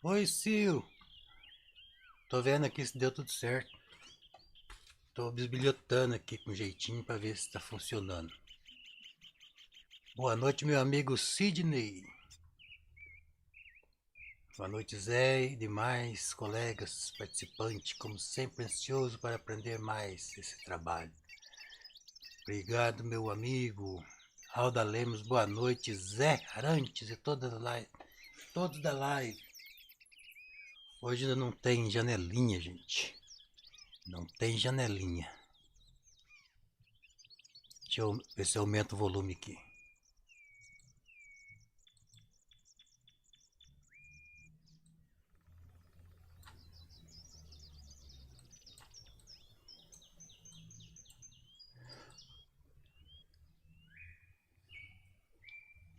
Oi, Sil. Tô vendo aqui se deu tudo certo. Tô bisbilhotando aqui com jeitinho pra ver se tá funcionando. Boa noite, meu amigo Sidney. Boa noite, Zé e demais colegas participantes, como sempre ansioso para aprender mais esse trabalho. Obrigado, meu amigo. Alda Lemos, boa noite, Zé Arantes e todos da live. Hoje ainda não tem janelinha, gente. Não tem janelinha. Deixa eu ver se eu aumento o volume aqui.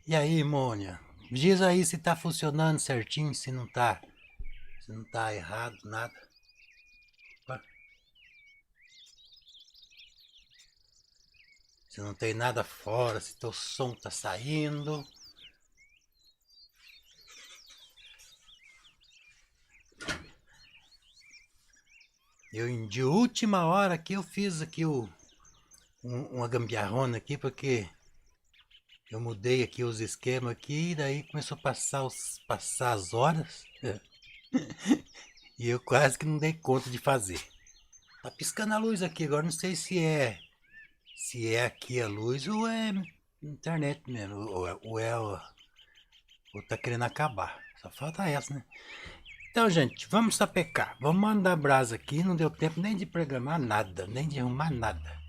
E aí, Mônia? Diz aí se tá funcionando certinho, se não tá errado, nada. Se não tem nada fora, se teu som tá saindo. Eu, de última hora aqui, eu fiz aqui uma gambiarrona aqui, porque eu mudei aqui os esquemas aqui, e daí começou a passar as horas, e eu quase que não dei conta de fazer. Tá piscando a luz aqui, agora não sei se é aqui a luz ou é internet mesmo, ou tá querendo acabar. Só falta essa, né? Então, gente, vamos sapecar. Vamos mandar brasa aqui. Não deu tempo nem de programar nada, nem de arrumar nada.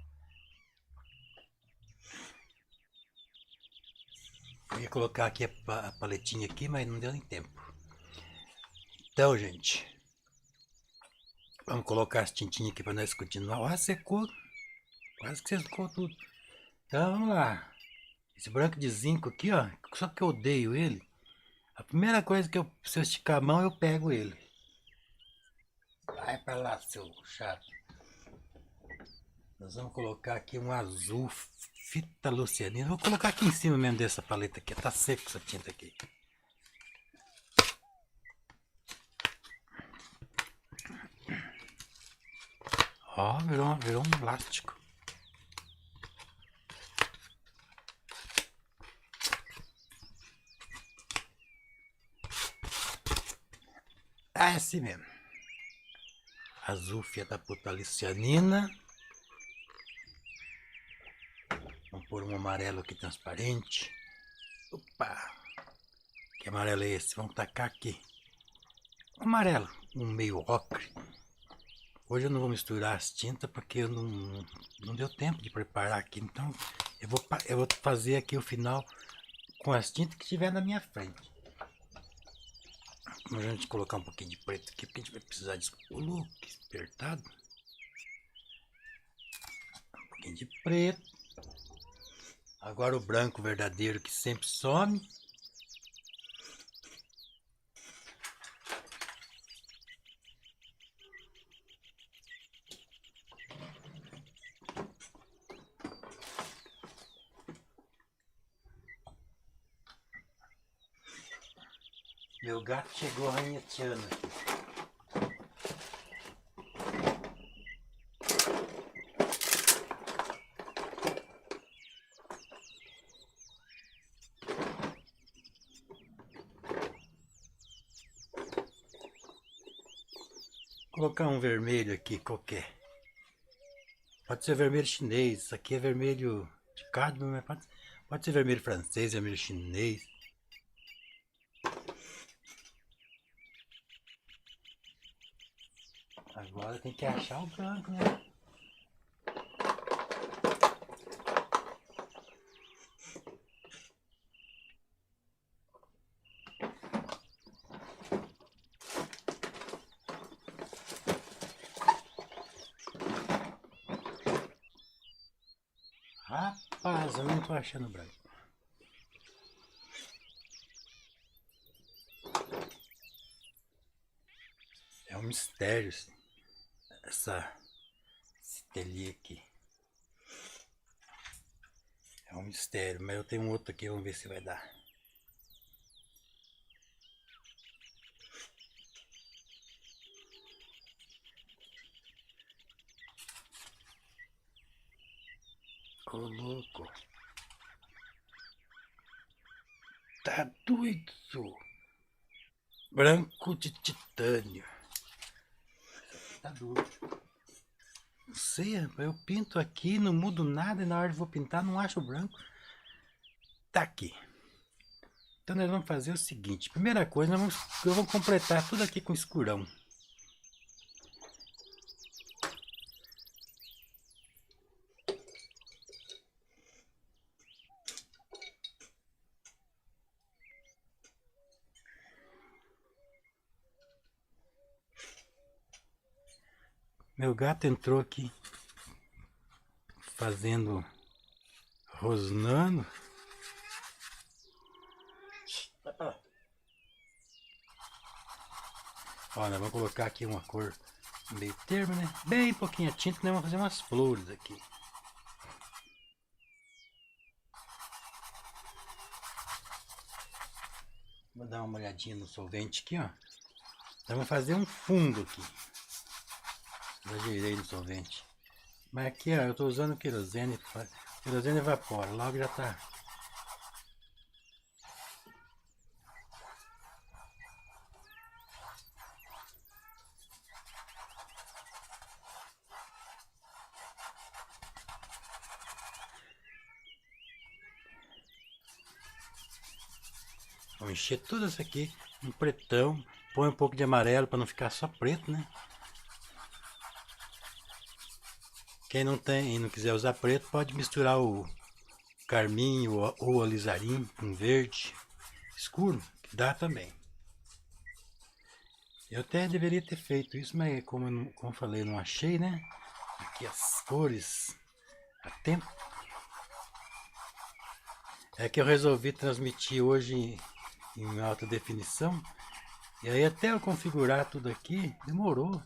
Eu ia colocar aqui a paletinha aqui, mas não deu nem tempo. Então, gente, vamos colocar as tintinhas aqui para nós continuar. Ah, secou. Quase que secou tudo. Então, vamos lá. Esse branco de zinco aqui, ó. Só que eu odeio ele. A primeira coisa que se eu esticar a mão, eu pego ele. Vai pra lá, seu chato. Nós vamos colocar aqui um azul fita lucianina. Vou colocar aqui em cima mesmo dessa paleta aqui. Tá seco essa tinta aqui. Ó, virou um plástico. Ah, é assim mesmo. Azul fita lucianina. Vamos pôr um amarelo aqui transparente. Opa! Que amarelo é esse? Vamos tacar aqui. Amarelo, um meio ocre. Hoje eu não vou misturar as tintas porque eu não deu tempo de preparar aqui. Então eu vou fazer aqui o final com as tintas que tiver na minha frente. Vamos a gente colocar um pouquinho de preto aqui porque a gente vai precisar disso. O look apertado. Um pouquinho de preto. Agora o branco verdadeiro que sempre some. Meu gato chegou ranheteando aqui. Vou colocar um vermelho aqui qualquer. Pode ser vermelho chinês. Isso aqui é vermelho de cádmio, mas pode ser vermelho francês, vermelho chinês. Agora tem que achar o branco, né? Rapaz, eu não tô achando branco. É um mistério esse telha aqui. É um mistério, mas eu tenho um outro aqui, vamos ver se vai dar. Ô, louco. Tá doido. Branco de titânio. Tá doido. Não sei, rapaz. Eu pinto aqui, não mudo nada e na hora de vou pintar não acho branco. Tá aqui. Então nós vamos fazer o seguinte. Primeira coisa, eu vou completar tudo aqui com escurão. Meu gato entrou aqui fazendo, rosnando. Olha, vamos colocar aqui uma cor meio termo, né? Bem pouquinha tinta, né? Vamos fazer umas flores aqui. Vou dar uma olhadinha no solvente aqui, ó. Então, vamos fazer um fundo aqui. Exagerei no solvente. Mas aqui, ó, eu tô usando querosene. Querosene evapora, logo já tá. Vou encher tudo isso aqui, um pretão. Põe um pouco de amarelo para não ficar só preto, né? Quem não tem e não quiser usar preto, pode misturar o carmim ou o alizarim com verde escuro, que dá também. Eu até deveria ter feito isso, mas como eu falei, não achei, né? Aqui as cores a tempo. É que eu resolvi transmitir hoje em alta definição. E aí até eu configurar tudo aqui, demorou.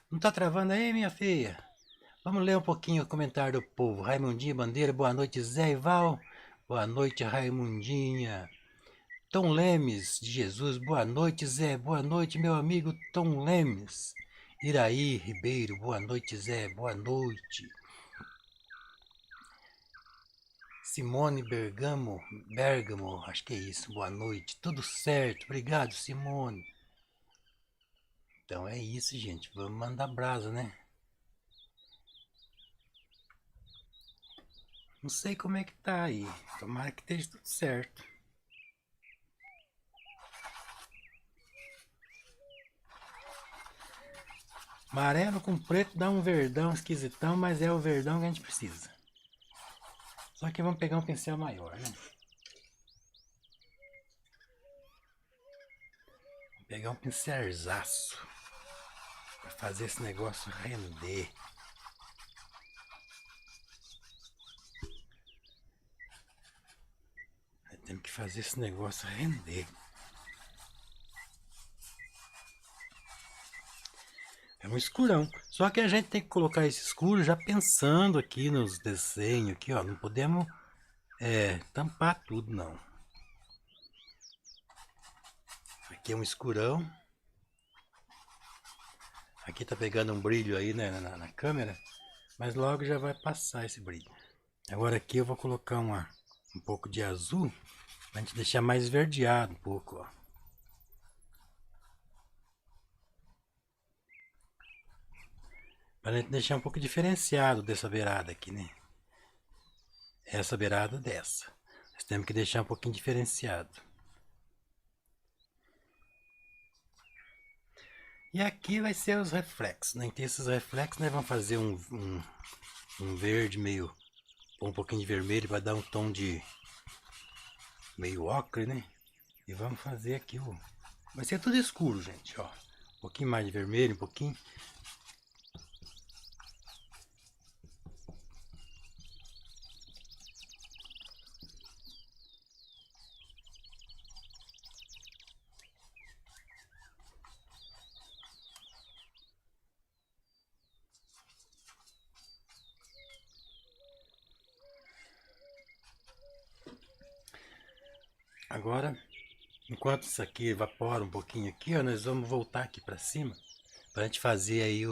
Não tá travando aí, minha filha? Vamos ler um pouquinho o comentário do povo. Raimundinha Bandeira, boa noite, Zé e Val. Boa noite, Raimundinha. Tom Lemes de Jesus, boa noite, Zé. Boa noite, meu amigo Tom Lemes. Iraí Ribeiro, boa noite, Zé. Boa noite. Simone Bergamo, acho que é isso, boa noite. Tudo certo, obrigado, Simone. Então é isso, gente. Vamos mandar brasa, né? Não sei como é que tá aí. Tomara que esteja tudo certo. Amarelo com preto dá um verdão esquisitão, mas é o verdão que a gente precisa. Só que vamos pegar um pincel maior, né? Vou pegar um pincelzaço para fazer esse negócio render. Temos que fazer esse negócio render. É um escurão. Só que a gente tem que colocar esse escuro já pensando aqui nos desenhos aqui, ó. Não podemos tampar tudo, não. Aqui é um escurão. Aqui tá pegando um brilho aí, né, na câmera. Mas logo já vai passar esse brilho. Agora aqui eu vou colocar um pouco de azul. Pra gente deixar mais esverdeado um pouco, ó. Pra gente deixar um pouco diferenciado dessa beirada aqui, né? Essa beirada dessa. Nós temos que deixar um pouquinho diferenciado. E aqui vai ser os reflexos, né? Então esses reflexos nós vamos fazer um verde meio, um pouquinho de vermelho para dar um tom de meio ocre, né? E vamos fazer aqui vai ser tudo escuro, gente, ó. Um pouquinho mais de vermelho, um pouquinho. Agora, enquanto isso aqui evapora um pouquinho aqui, ó, nós vamos voltar aqui para cima para a gente fazer aí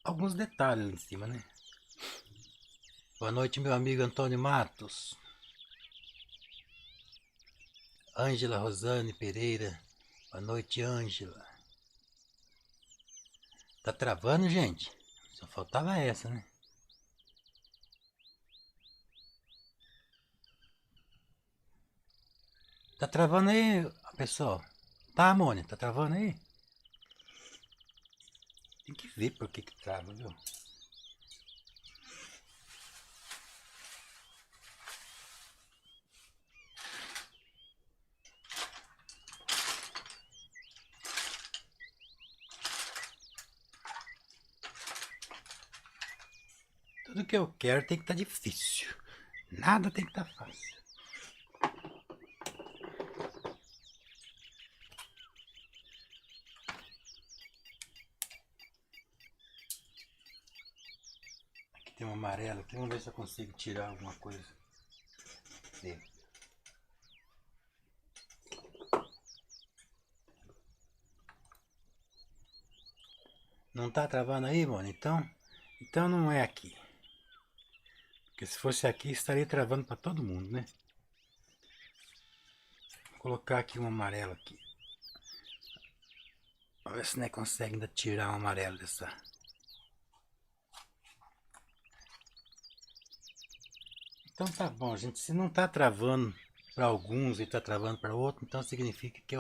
alguns detalhes ali em cima, né? Boa noite, meu amigo Antônio Matos. Ângela Rosane Pereira. Boa noite, Ângela. Tá travando, gente? Só faltava essa, né? Tá travando aí, pessoal? Tá, Mônica? Tá travando aí? Tem que ver por que trava, viu? Tudo que eu quero tem que estar difícil. Nada tem que estar fácil. Aqui tem um amarelo aqui. Vamos ver se eu consigo tirar alguma coisa dele. Não tá travando aí, mano? Então não é aqui. Porque se fosse aqui, estaria travando para todo mundo, né? Vou colocar aqui um amarelo aqui. Vamos ver se nós consegue ainda tirar um amarelo dessa. Então tá bom, gente. Se não tá travando para alguns e tá travando para outros, então significa que é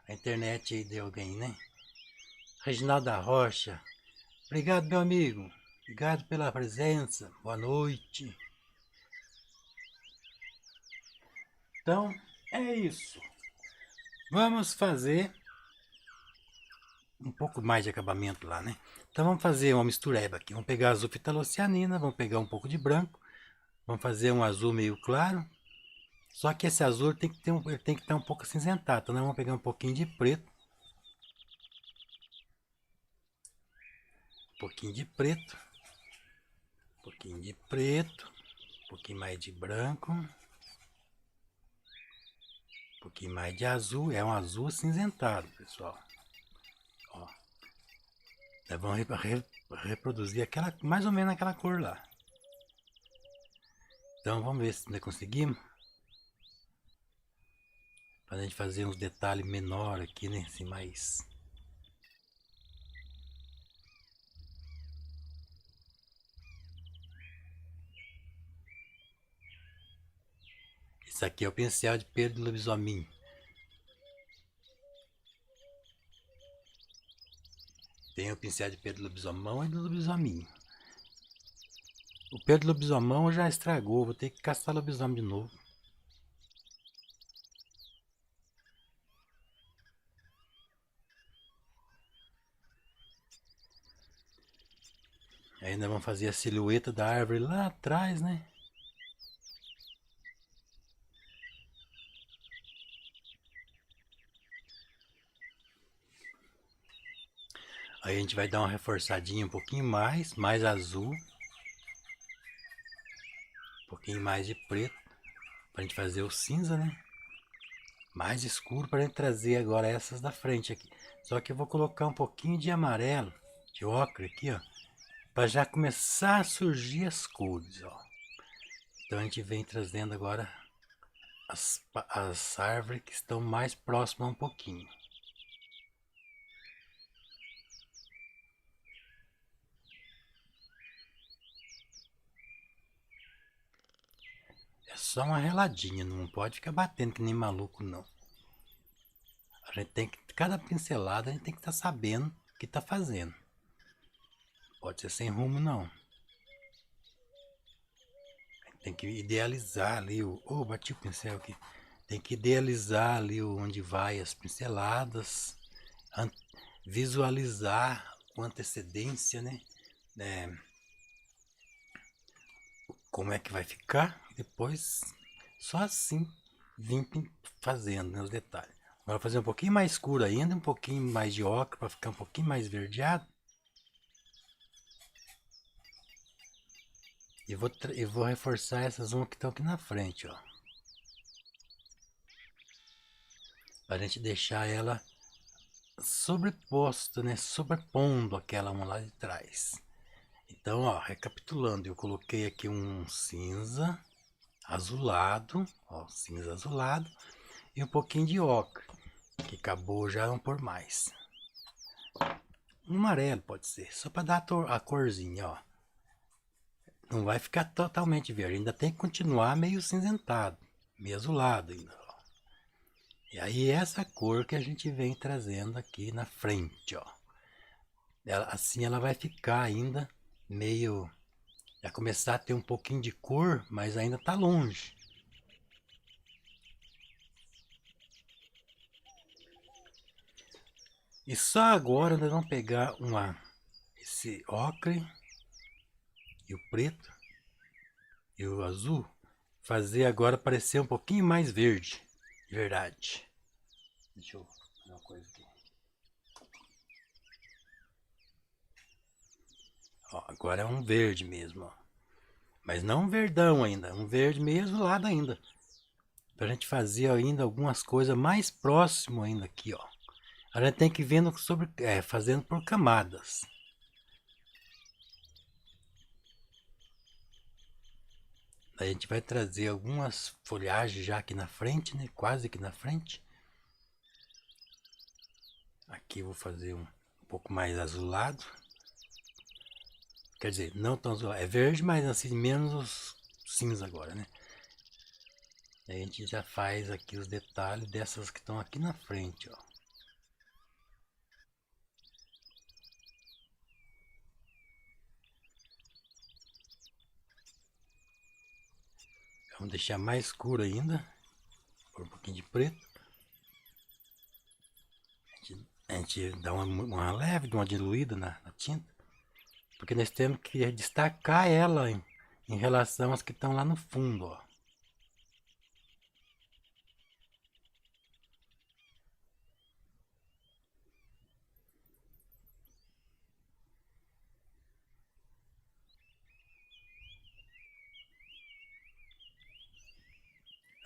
a internet aí de alguém, né? Reginaldo da Rocha. Obrigado, meu amigo. Obrigado pela presença. Boa noite. Então, é isso. Vamos fazer um pouco mais de acabamento lá, né? Então vamos fazer uma mistureba aqui. Vamos pegar azul fitalocianina, vamos pegar um pouco de branco, vamos fazer um azul meio claro. Só que esse azul tem que ter ele tem que estar um pouco acinzentado. Então nós vamos pegar um pouquinho de preto. Um pouquinho de preto. Um pouquinho de preto. Um pouquinho mais de branco. Um pouquinho mais de azul. É um azul acinzentado, pessoal. Ó. Nós vamos reproduzir aquela, mais ou menos aquela cor lá. Então vamos ver se nós conseguimos. Para a gente fazer uns detalhes menores aqui, né? Assim, mais. Isso aqui é o pincel de pelo do lobisomem. Tem o pincel de pelo do lobisomão e do lobisomem. O pelo do lobisomão já estragou, vou ter que caçar lobisomem de novo. Ainda vamos fazer a silhueta da árvore lá atrás, né? Aí a gente vai dar uma reforçadinha um pouquinho mais azul. Um pouquinho mais de preto. Pra gente fazer o cinza, né? Mais escuro pra gente trazer agora essas da frente aqui. Só que eu vou colocar um pouquinho de amarelo, de ocre aqui, ó. Pra já começar a surgir as cores, ó. Então a gente vem trazendo agora as árvores que estão mais próximas um pouquinho. É só uma reladinha, não pode ficar batendo que nem maluco não. A gente tem que, cada pincelada a gente tem que estar sabendo o que está fazendo. Pode ser sem rumo não. Tem que idealizar ali o... Oh, bati o pincel aqui. Tem que idealizar ali onde vai as pinceladas. Visualizar com antecedência, né? É, como é que vai ficar. Depois, só assim, vim fazendo, né, os detalhes. Agora fazer um pouquinho mais escuro ainda, um pouquinho mais de ocre para ficar um pouquinho mais verdeado. E vou reforçar essas umas que estão aqui na frente, ó. Pra gente deixar ela sobreposta, né? Sobrepondo aquela uma lá de trás. Então, ó, recapitulando, eu coloquei aqui um cinza azulado, ó, cinza azulado, e um pouquinho de ocre, que acabou já, não por mais. Um amarelo pode ser, só para dar a corzinha, ó. Não vai ficar totalmente verde, ainda tem que continuar meio cinzentado, meio azulado ainda, ó. E aí essa cor que a gente vem trazendo aqui na frente, ó. Assim ela vai ficar ainda meio... Vai começar a ter um pouquinho de cor, mas ainda tá longe. E só agora nós vamos pegar esse ocre e o preto e o azul, fazer agora parecer um pouquinho mais verde, de verdade. Deixa eu fazer uma coisa aqui. Ó, agora é um verde mesmo, ó. Mas não um verdão ainda, um verde meio azulado ainda. Pra gente fazer ainda algumas coisas mais próximo ainda aqui, ó. A gente tem que ir vendo sobre, fazendo por camadas. A gente vai trazer algumas folhagens já aqui na frente, né? Quase aqui na frente. Aqui eu vou fazer um pouco mais azulado. Quer dizer, não tão azulado. É verde, mas assim, menos cinza agora, né? E a gente já faz aqui os detalhes dessas que estão aqui na frente, ó. Vamos deixar mais escuro ainda. Por um pouquinho de preto. A gente dá uma leve, uma diluída na tinta. Porque nós temos que destacar ela em relação às que estão lá no fundo, ó.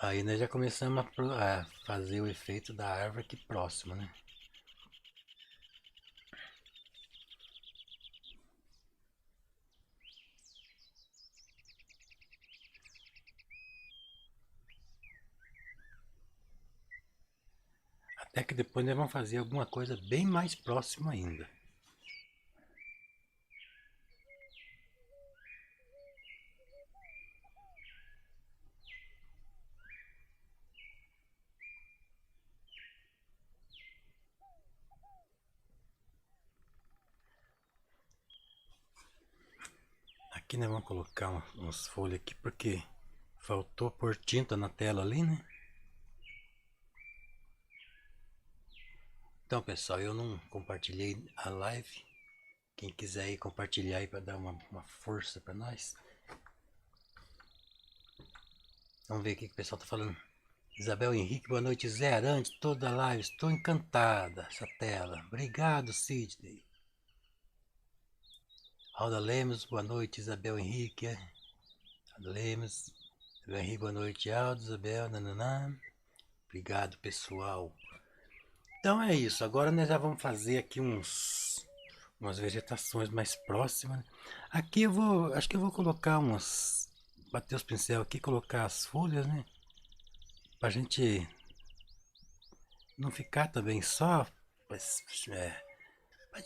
Aí nós já começamos a fazer o efeito da árvore aqui próxima, né? Até que depois nós vamos fazer alguma coisa bem mais próxima ainda. Aqui nós vamos colocar umas folhas aqui porque faltou pôr tinta na tela ali, né? Então, pessoal, eu não compartilhei a live. Quem quiser aí compartilhar aí para dar uma força para nós. Vamos ver o que o pessoal tá falando. Isabel Henrique, boa noite, zerante, toda a live, estou encantada essa tela. Obrigado, Sidney. Alda Lemos, boa noite, Isabel Henrique. Alda Lemos, Isabel Henrique, boa noite, Alda, Isabel, nananã. Obrigado, pessoal. Então é isso, agora nós já vamos fazer aqui umas vegetações mais próximas. Aqui acho que eu vou colocar bater os pincel aqui, colocar as folhas, né? Pra gente não ficar também só, pra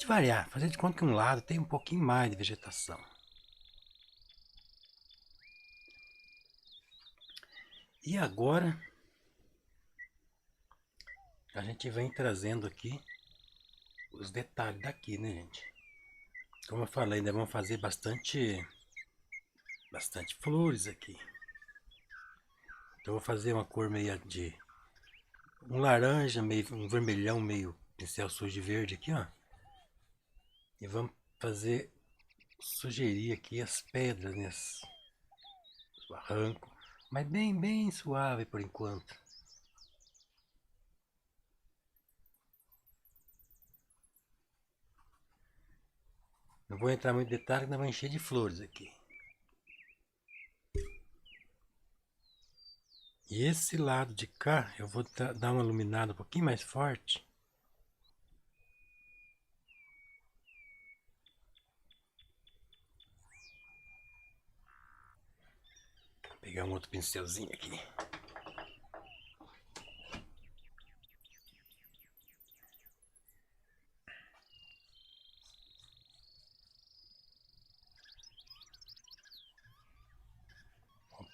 variar, fazer de conta que um lado tem um pouquinho mais de vegetação. E agora a gente vem trazendo aqui os detalhes daqui, né, gente? Como eu falei, ainda vamos fazer bastante flores aqui. Então eu vou fazer uma cor meio de um laranja, meio um vermelhão, meio pincel sujo de verde aqui, ó. E vamos fazer sugerir aqui as pedras, né? Os barrancos, mas bem suave por enquanto. Não vou entrar muito em detalhe, que nós vamos encher de flores aqui. E esse lado de cá, eu vou dar uma iluminada um pouquinho mais forte. pegar um outro pincelzinho aqui.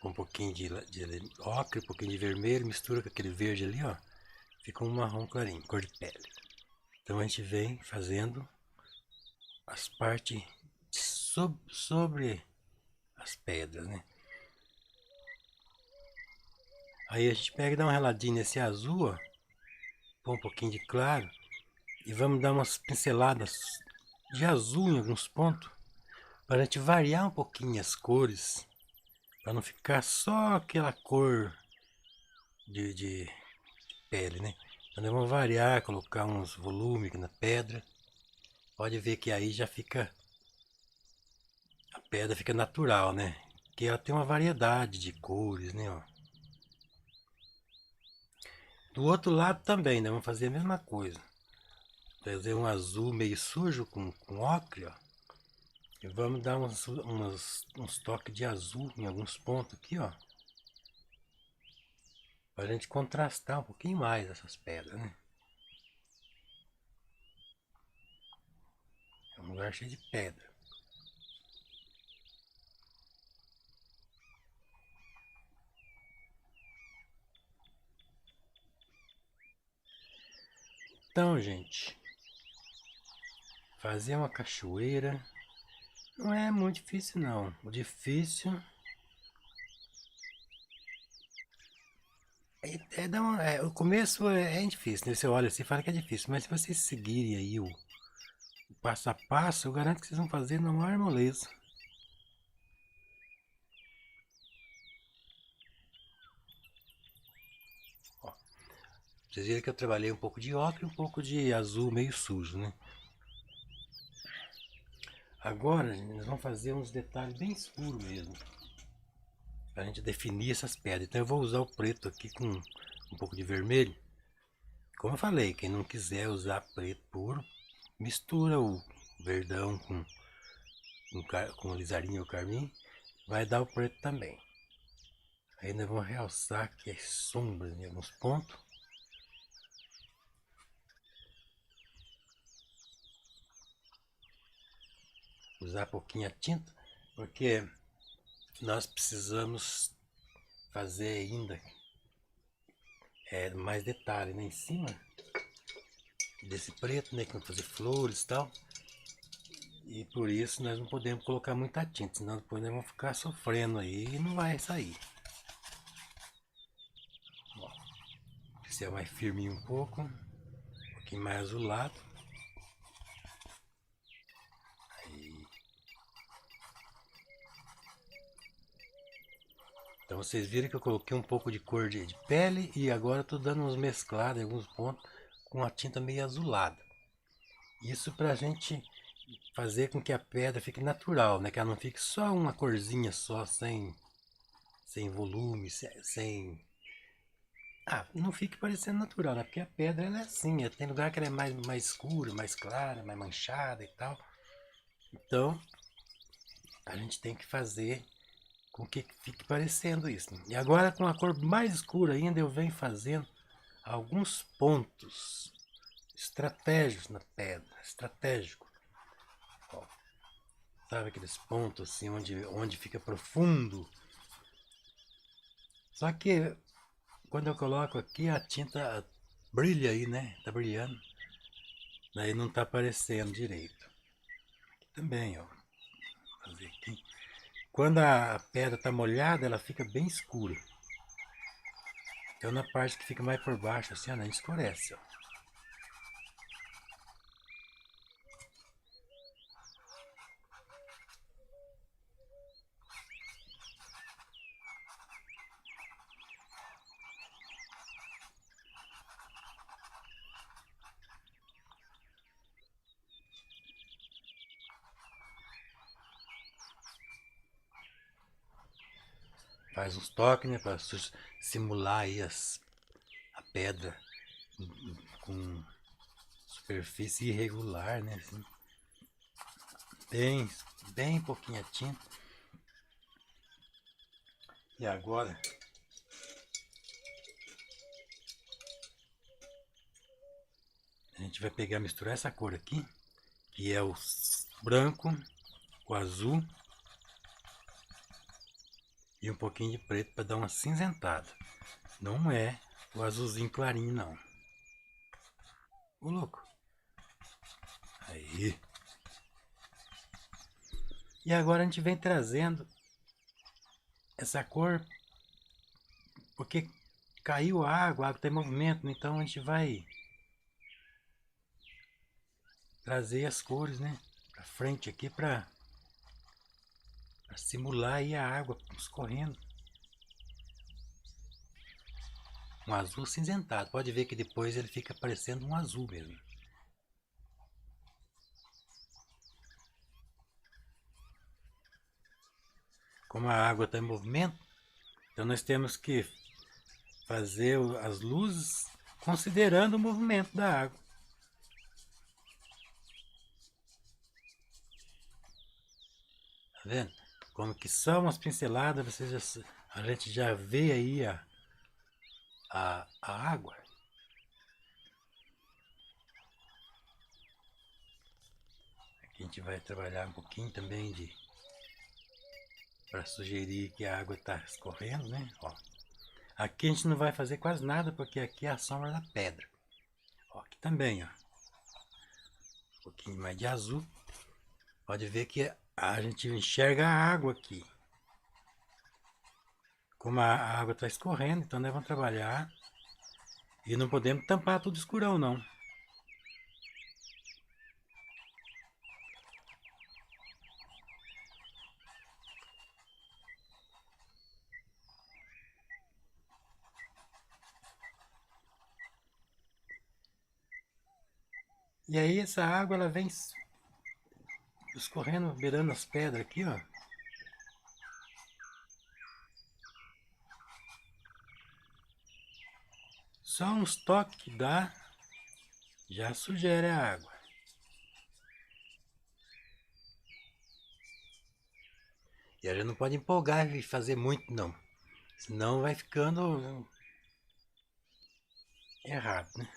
Um pouquinho de ocre, um pouquinho de vermelho, mistura com aquele verde ali, ó. Fica um marrom clarinho, cor de pele. Então a gente vem fazendo as partes sobre as pedras, né? Aí a gente pega e dá uma reladinha nesse azul, ó. Põe um pouquinho de claro. E vamos dar umas pinceladas de azul em alguns pontos. Para a gente variar um pouquinho as cores. Para não ficar só aquela cor de pele, né? Então nós vamos variar, colocar uns volumes aqui na pedra. Pode ver que aí já fica... A pedra fica natural, né? Que ela tem uma variedade de cores, né? Ó. Do outro lado também, né? Vamos fazer a mesma coisa. Fazer um azul meio sujo com ocre, ó. E vamos dar uns toques de azul em alguns pontos aqui, ó. Para a gente contrastar um pouquinho mais essas pedras, né? É um lugar cheio de pedra. Então, gente, fazer uma cachoeira não é muito difícil, não. O difícil o começo é difícil, né? Você olha assim e fala que é difícil, mas se vocês seguirem aí o passo a passo, eu garanto que vocês vão fazer na maior moleza. Ó, vocês viram que eu trabalhei um pouco de ocre e um pouco de azul meio sujo, né? Agora, nós vamos fazer uns detalhes bem escuros mesmo. Para a gente definir essas pedras. Então eu vou usar o preto aqui com um pouco de vermelho. Como eu falei, quem não quiser usar preto puro, mistura o verdão com o lisarinho ou carmim, vai dar o preto também. Aí nós vamos realçar aqui as sombras em alguns pontos. Usar pouquinho a tinta, porque nós precisamos fazer ainda mais detalhe, né, em cima desse preto, né, que vamos fazer flores e tal. E por isso nós não podemos colocar muita tinta, senão depois nós vamos ficar sofrendo aí e não vai sair. Ó, o pincel mais firminho um pouco pouquinho mais azulado. Aí. Então vocês viram que eu coloquei um pouco de cor de pele e agora estou dando uns mesclados em alguns pontos com a tinta meio azulada. Isso para a gente fazer com que a pedra fique natural, né? Que ela não fique só uma corzinha só, sem volume, sem... Ah, não fique parecendo natural, né? Porque a pedra ela é assim, tem lugar que ela é mais escura, mais clara, mais manchada e tal. Então, a gente tem que fazer com que fique parecendo isso. E agora com a cor mais escura ainda eu venho fazendo alguns pontos estratégicos na pedra, estratégico. Ó, sabe aqueles pontos assim onde fica profundo? Só que quando eu coloco aqui a tinta brilha aí, né? Tá brilhando. Daí não tá aparecendo direito. Aqui também, ó. Vou fazer aqui. Quando a pedra tá molhada, ela fica bem escura. Então na parte que fica mais por baixo, assim, ó, não escurece, ó. Faz uns toques, né, para simular aí a pedra com superfície irregular, né, assim. Bem pouquinha tinta. E agora a gente vai pegar, misturar essa cor aqui, que é o branco, o azul e um pouquinho de preto para dar uma cinzentada. Não é o azulzinho clarinho não. Ô louco. Aí. E agora a gente vem trazendo essa cor porque caiu a água tem movimento, então a gente vai trazer as cores, né, para frente aqui para simular aí a água escorrendo. Um azul cinzentado. Pode ver que depois ele fica parecendo um azul mesmo. Como a água está em movimento, então nós temos que fazer as luzes considerando o movimento da água. Tá vendo? Como que só umas pinceladas a gente já vê aí a água. Aqui a gente vai trabalhar um pouquinho também para sugerir que a água está escorrendo, né? Ó. Aqui a gente não vai fazer quase nada porque aqui é a sombra da pedra. Ó, aqui também, ó. Um pouquinho mais de azul. Pode ver que a gente enxerga a água aqui. Como a água está escorrendo, então nós vamos trabalhar. E não podemos tampar tudo escurão, não. E aí essa água ela vem escorrendo, beirando as pedras aqui, ó. Só uns toques que dá, já sugere a água. E a gente não pode empolgar e fazer muito não. Senão vai ficando errado, né?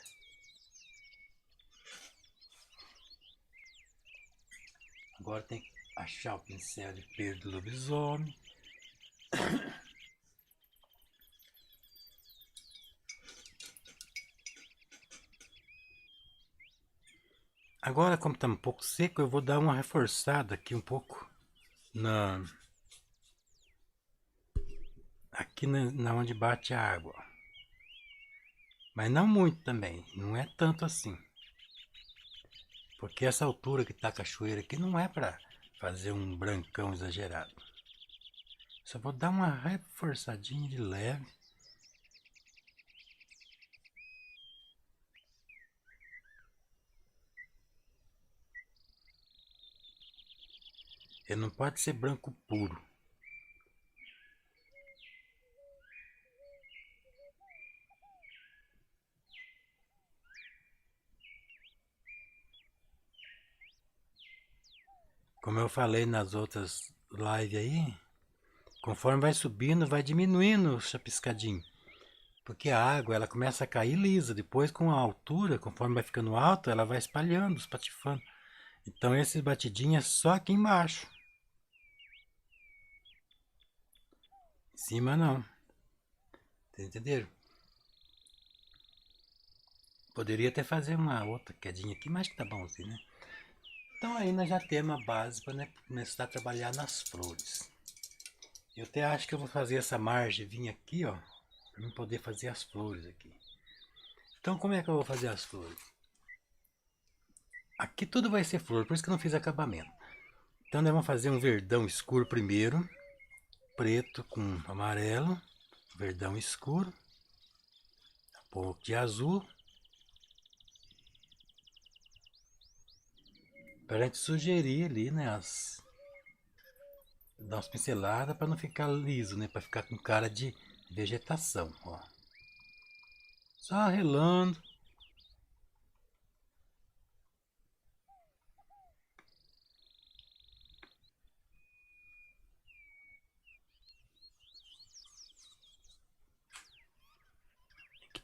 Agora tem que achar o pincel de pelo do lobisomem. Agora, como está um pouco seco, eu vou dar uma reforçada aqui um pouco aqui na onde bate a água. Mas não muito também, não é tanto assim. Porque essa altura que está a cachoeira aqui não é para fazer um brancão exagerado. Só vou dar uma reforçadinha de leve. Ele não pode ser branco puro. Como eu falei nas outras lives aí, conforme vai subindo, vai diminuindo o chapiscadinho. Porque a água ela começa a cair lisa. Depois, com a altura, conforme vai ficando alto, ela vai espalhando, espatifando. Então, esses batidinhos é só aqui embaixo. Em cima, não. Vocês entenderam? Poderia até fazer uma outra quedinha aqui, mas que tá bom assim, né? Então, aí nós já temos a base para começar a trabalhar nas flores. Eu até acho que eu vou fazer essa margem vir aqui, ó, para eu poder fazer as flores aqui. Então, como é que eu vou fazer as flores? Aqui tudo vai ser flor, por isso que eu não fiz acabamento. Então, nós vamos fazer um verdão escuro primeiro, preto com amarelo, verdão escuro, um pouco de azul, para a gente sugerir ali, né, dar umas pinceladas para não ficar liso, né, para ficar com cara de vegetação, ó. Só relando.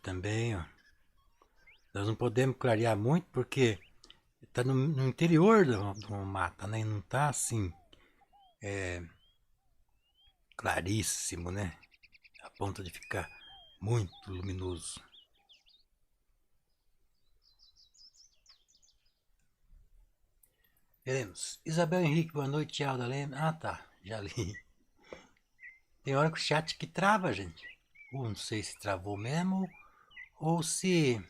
também, ó. Nós não podemos clarear muito porque tá no interior de uma mata, né? E não tá assim, claríssimo, né? A ponto de ficar muito luminoso. Veremos. Isabel Henrique, boa noite, tchau, da Leme. Ah, tá, já li. Tem hora que o chat que trava, gente. Ou não sei se travou mesmo, ou se...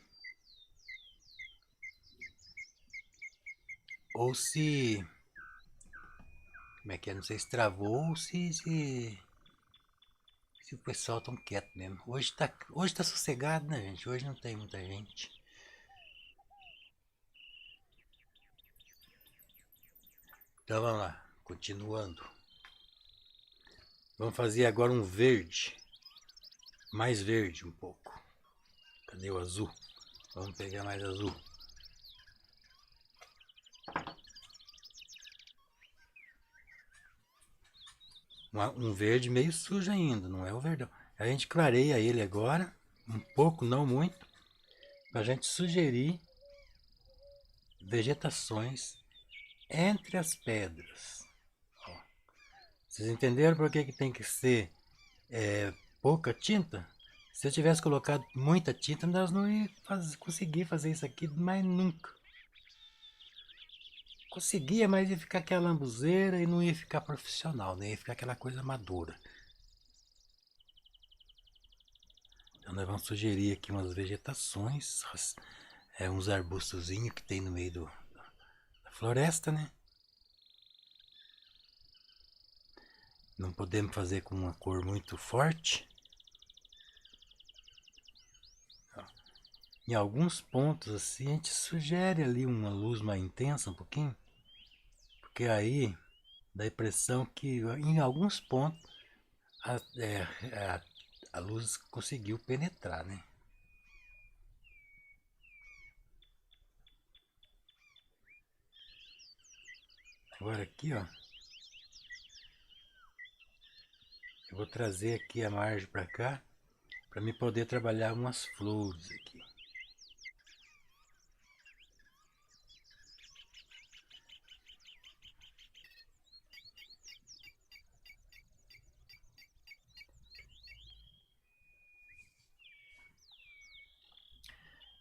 Ou se... Como é que é? Não sei se travou ou se o pessoal tão quieto mesmo. Hoje tá sossegado, né, gente? Hoje não tem muita gente. Então vamos lá, continuando. Vamos fazer agora um verde. Mais verde um pouco. Cadê o azul? Vamos pegar mais azul. Um verde meio sujo ainda, não é o verdão. A gente clareia ele agora, um pouco, não muito, para a gente sugerir vegetações entre as pedras. Ó. Vocês entenderam por que tem que ser pouca tinta? Se eu tivesse colocado muita tinta, nós não íamos conseguir fazer isso aqui mais nunca. Conseguia, mas ia ficar aquela lambuzeira e não ia ficar profissional, né? Ia ficar aquela coisa madura. Então nós vamos sugerir aqui umas vegetações, uns arbustozinhos que tem no meio da floresta, né? Não podemos fazer com uma cor muito forte. Em alguns pontos assim a gente sugere ali uma luz mais intensa um pouquinho, porque aí dá a impressão que em alguns pontos a luz conseguiu penetrar, né? Agora aqui, ó, eu vou trazer aqui a margem para cá para me poder trabalhar umas flores aqui.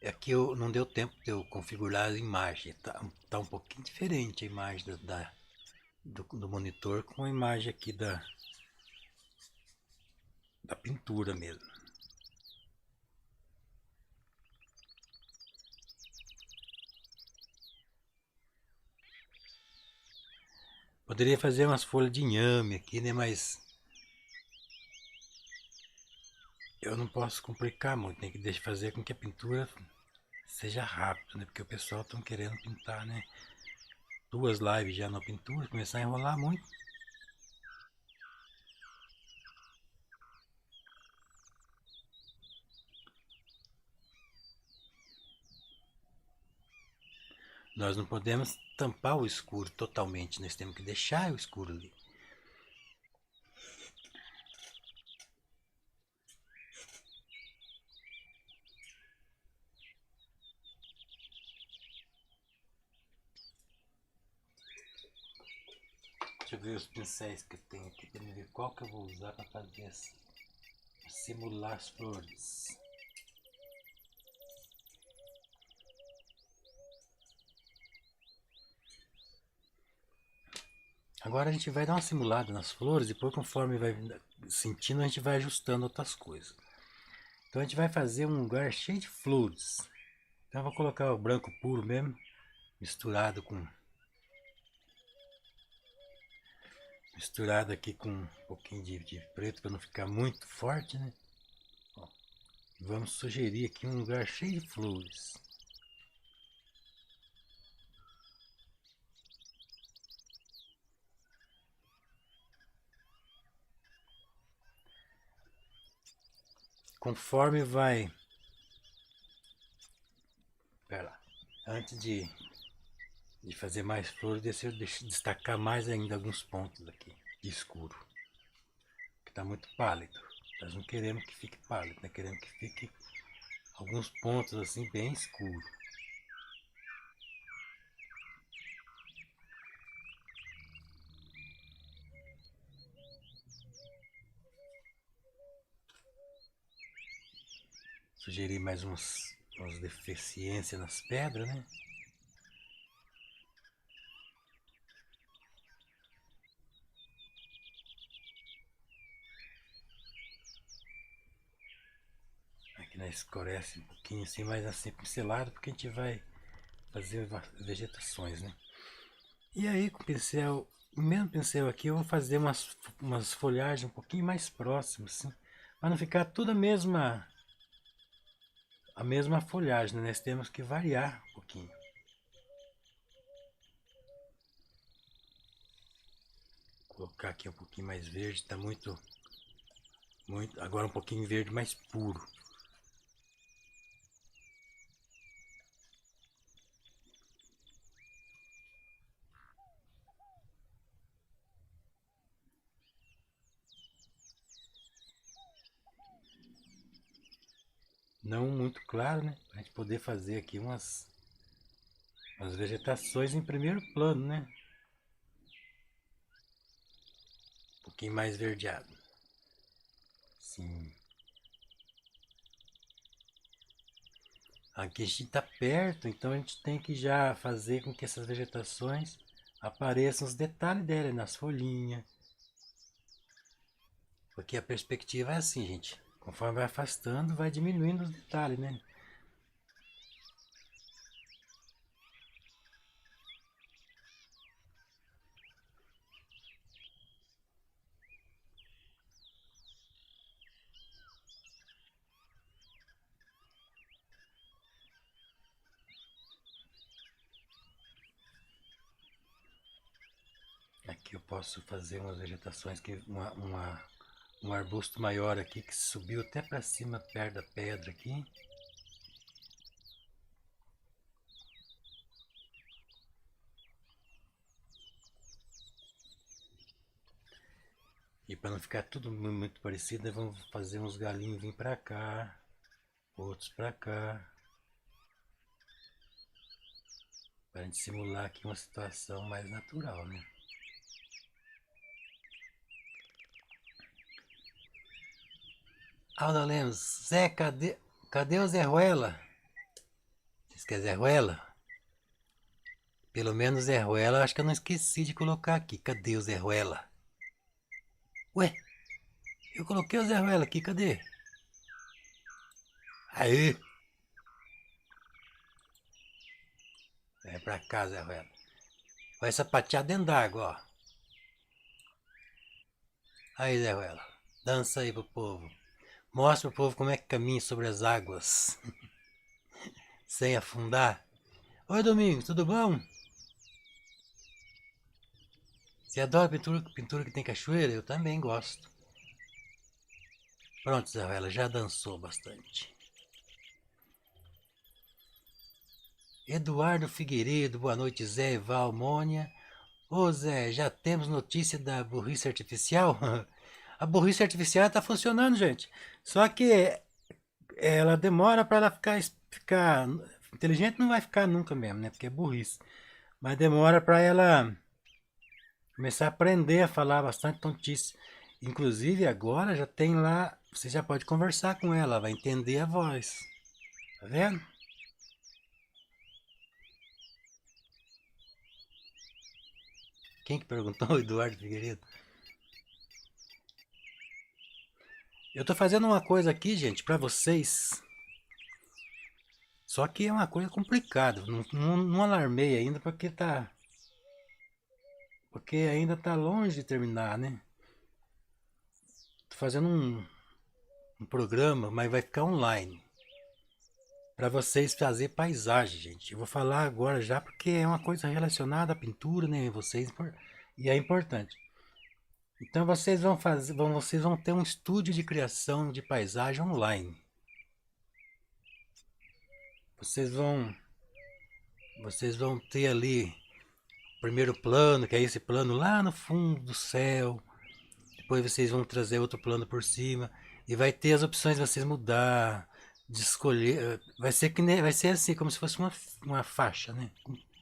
Aqui não deu tempo de eu configurar a imagem, tá um pouquinho diferente a imagem do monitor com a imagem aqui da pintura mesmo. Poderia fazer umas folhas de inhame aqui, né? Mas eu não posso complicar muito, tem que fazer com que a pintura seja rápida, né? Porque o pessoal está querendo pintar, né? 2 lives já na pintura, começar a enrolar muito. Nós não podemos tampar o escuro totalmente, nós temos que deixar o escuro ali. Deixa eu ver os pincéis que eu tenho aqui para ver qual que eu vou usar para fazer assim, simular as flores. Agora a gente vai dar uma simulada nas flores, depois conforme vai sentindo a gente vai ajustando outras coisas. Então a gente vai fazer um lugar cheio de flores. Então eu vou colocar o branco puro mesmo, misturado aqui com um pouquinho de preto para não ficar muito forte, né? Ó, vamos sugerir aqui um lugar cheio de flores. Conforme vai... Pera lá. Antes de fazer mais flores, deixa eu destacar mais ainda alguns pontos aqui de escuro. Que está muito pálido. Nós não queremos que fique pálido, nós queremos que fique alguns pontos assim bem escuros. Sugerir mais umas deficiências nas pedras, né? Aqui na escurece um pouquinho assim, mas assim pincelado, porque a gente vai fazer vegetações, né? E aí com o pincel, o mesmo pincel aqui, eu vou fazer umas folhagens um pouquinho mais próximas, assim, para não ficar tudo a mesma folhagem, né? Nós temos que variar um pouquinho. Vou colocar aqui um pouquinho mais verde, está muito, agora um pouquinho verde mais puro. Não muito claro, né? Para a gente poder fazer aqui umas vegetações em primeiro plano, né? Um pouquinho mais verdeado. Sim. Aqui a gente está perto, então a gente tem que já fazer com que essas vegetações apareçam os detalhes dela nas folhinhas. Porque a perspectiva é assim, gente. Conforme vai afastando, vai diminuindo os detalhes, né? Aqui eu posso fazer umas vegetações, que um arbusto maior aqui que subiu até para cima perto da pedra aqui. E para não ficar tudo muito parecido, vamos fazer uns galinhos vir para cá, outros para cá, para a gente simular aqui uma situação mais natural, né? Alda Lemos, Zé, cadê o Zé Ruela? Vocês querem Zé Ruela? Pelo menos Zé Ruela, acho que eu não esqueci de colocar aqui. Cadê o Zé Ruela? Ué, eu coloquei o Zé Ruela aqui, cadê? Aí! Vem pra cá, Zé Ruela. Vai sapatear dentro d'água, ó. Aí, Zé Ruela. Dança aí pro povo. Mostra pro povo como é que caminha sobre as águas. Sem afundar. Oi, Domingos, tudo bom? Você adora pintura que tem cachoeira? Eu também gosto. Pronto, Zé Ruela, já dançou bastante. Eduardo Figueiredo, boa noite, Zé, Val, Mônia. Ô Zé, já temos notícia da burrice artificial? A burrice artificial está funcionando, gente. Só que ela demora para ela ficar. Inteligente não vai ficar nunca mesmo, né? Porque é burrice. Mas demora para ela começar a aprender a falar bastante tontice. Inclusive agora já tem lá. Você já pode conversar com ela, vai entender a voz. Tá vendo? Quem que perguntou? O Eduardo Figueiredo. Eu tô fazendo uma coisa aqui, gente, para vocês. Só que é uma coisa complicada. Não alarmei ainda porque ainda tá longe de terminar, né? Tô fazendo um programa, mas vai ficar online. Para vocês fazer paisagem, gente. Eu vou falar agora já porque é uma coisa relacionada à pintura, né? E é importante. Então vocês vão ter um estúdio de criação de paisagem online. Vocês vão, vocês vão ter ali o primeiro plano, que é esse plano lá no fundo do céu. Depois vocês vão trazer outro plano por cima e vai ter as opções de vocês mudar de escolher. Vai ser assim, como se fosse uma faixa, né?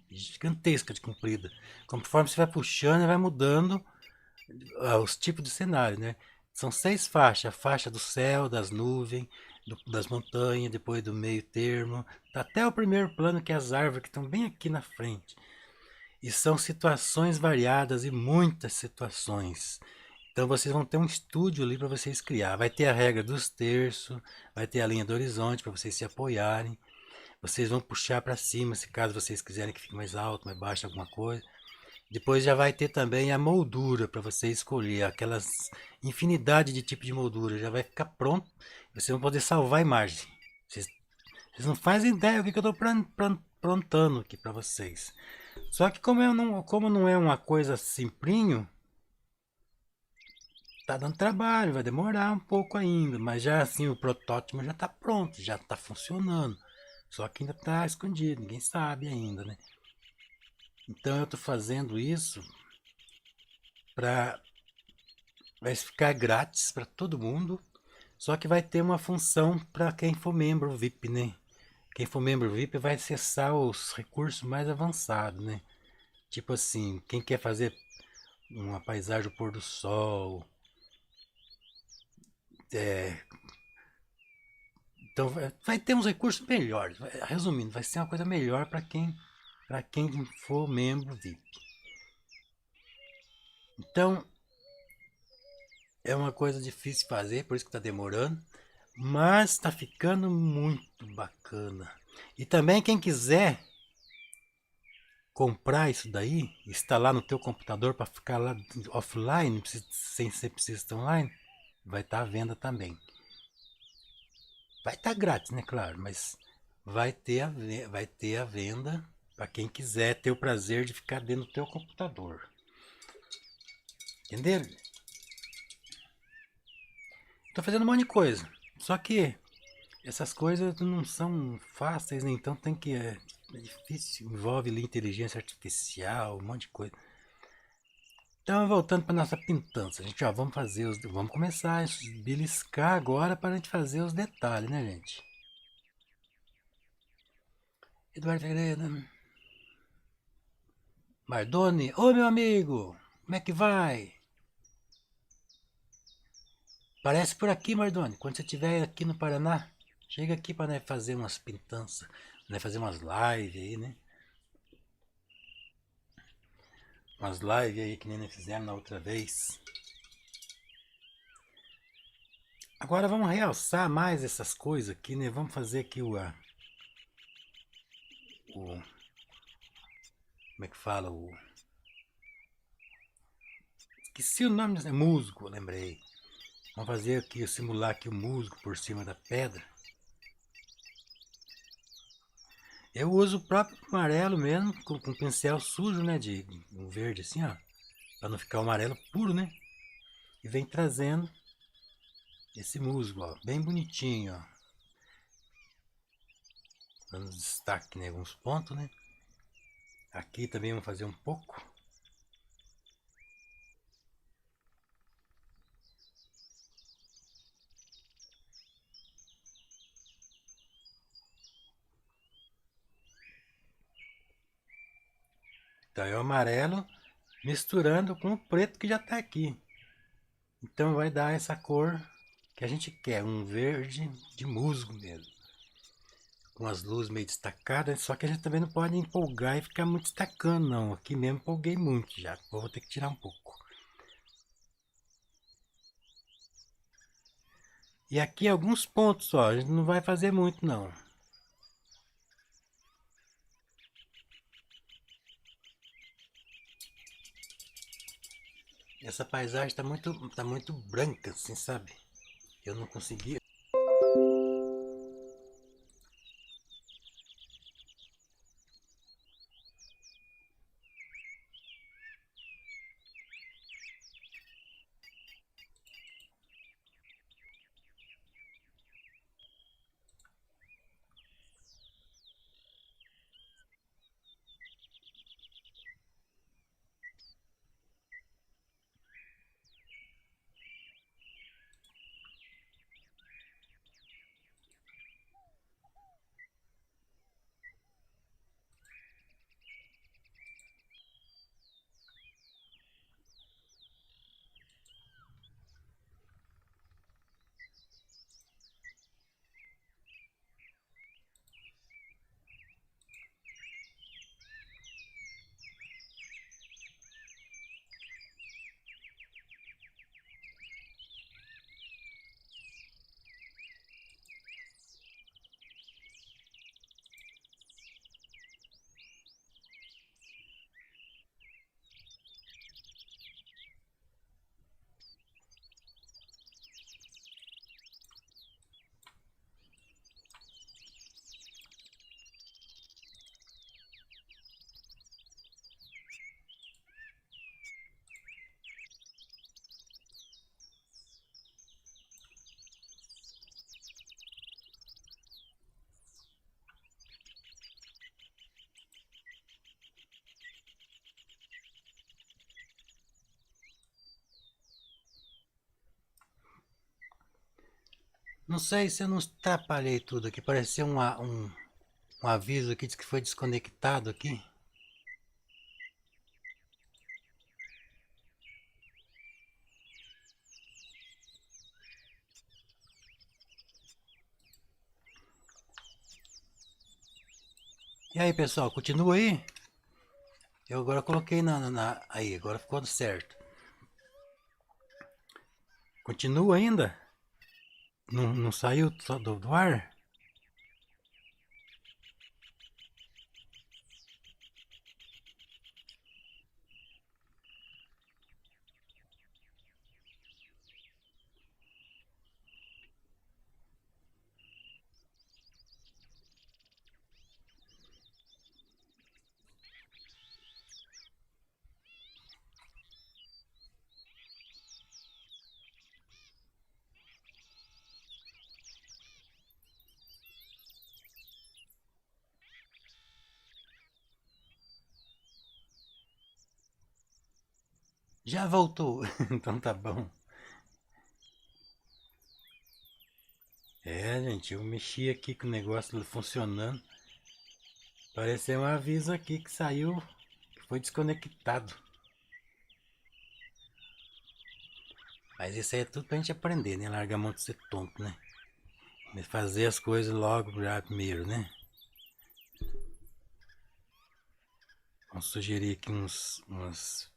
Gigantesca de comprida. Conforme você vai puxando, vai mudando os tipos de cenário, né? São 6 faixas: a faixa do céu, das nuvens, das montanhas, depois do meio termo, até o primeiro plano, que é as árvores que estão bem aqui na frente. E são situações variadas e muitas situações. Então vocês vão ter um estúdio ali para vocês criar. Vai ter a regra dos terços, vai ter a linha do horizonte para vocês se apoiarem. Vocês vão puxar para cima, se caso vocês quiserem que fique mais alto, mais baixo, alguma coisa. Depois já vai ter também a moldura para você escolher, aquelas infinidade de tipos de moldura. Já vai ficar pronto. Vocês vão poder salvar a imagem. Vocês, vocês não fazem ideia do que eu estou prontando aqui para vocês. Só que como não é uma coisa simplinho, tá dando trabalho, vai demorar um pouco ainda, mas já assim o protótipo já tá pronto, já tá funcionando. Só que ainda tá escondido, ninguém sabe ainda, né? Então eu tô fazendo isso para vai ficar grátis para todo mundo, só que vai ter uma função para quem for membro VIP, né? Quem for membro VIP vai acessar os recursos mais avançados, né? Tipo assim, quem quer fazer uma paisagem do pôr do sol, é, então vai ter uns recursos melhores. Resumindo, vai ser uma coisa melhor para quem for membro VIP. Então é uma coisa difícil de fazer, por isso que está demorando, mas está ficando muito bacana. E também quem quiser comprar isso daí, instalar no teu computador para ficar lá offline, sem ser preciso estar online, vai estar à venda também. Vai estar grátis, né, claro, mas vai ter a venda para quem quiser ter o prazer de ficar dentro do teu computador. Entenderam? Tô fazendo um monte de coisa. Só que essas coisas não são fáceis, né? Então tem que. É difícil, envolve ali inteligência artificial, um monte de coisa. Então, voltando para nossa pintança, gente, ó, vamos começar a beliscar agora para a gente fazer os detalhes, né, gente? Eduardo Figueiredo, Mardoni, ô meu amigo, como é que vai? Parece por aqui, Mardoni. Quando você estiver aqui no Paraná, chega aqui para nós fazer umas pintanças, nós fazer umas lives aí, né? Umas lives aí que nem nós fizemos na outra vez. Agora vamos realçar mais essas coisas aqui, né? Vamos fazer aqui como é que fala? Esqueci o nome, é musgo, lembrei. Vamos fazer aqui, simular aqui o musgo por cima da pedra. Eu uso o próprio amarelo mesmo, com pincel sujo, né? De um verde assim, ó. Pra não ficar o amarelo puro, né? E vem trazendo esse musgo, ó. Bem bonitinho, ó. Dando destaque em alguns pontos, né? Aqui também vamos fazer um pouco. Então é o amarelo misturando com o preto que já está aqui. Então vai dar essa cor que a gente quer, um verde de musgo mesmo. Com as luzes meio destacadas, só que a gente também não pode empolgar e ficar muito destacando não. Aqui mesmo empolguei muito já, vou ter que tirar um pouco. E aqui alguns pontos só, a gente não vai fazer muito não. Essa paisagem tá muito branca, assim, sabe? Eu não consegui. Não sei se eu não atrapalhei tudo aqui. Pareceu um aviso aqui, diz que foi desconectado aqui. E aí, pessoal, continua aí? Eu agora coloquei aí, agora ficou certo. Continua ainda? Não saiu só do ar? Já voltou. Então tá bom. É, gente, eu mexi aqui com o negócio funcionando. Apareceu um aviso aqui que saiu, que foi desconectado. Mas isso aí é tudo pra gente aprender, né? Largar a mão de ser tonto, né? Fazer as coisas logo já primeiro, né? Vamos sugerir aqui umas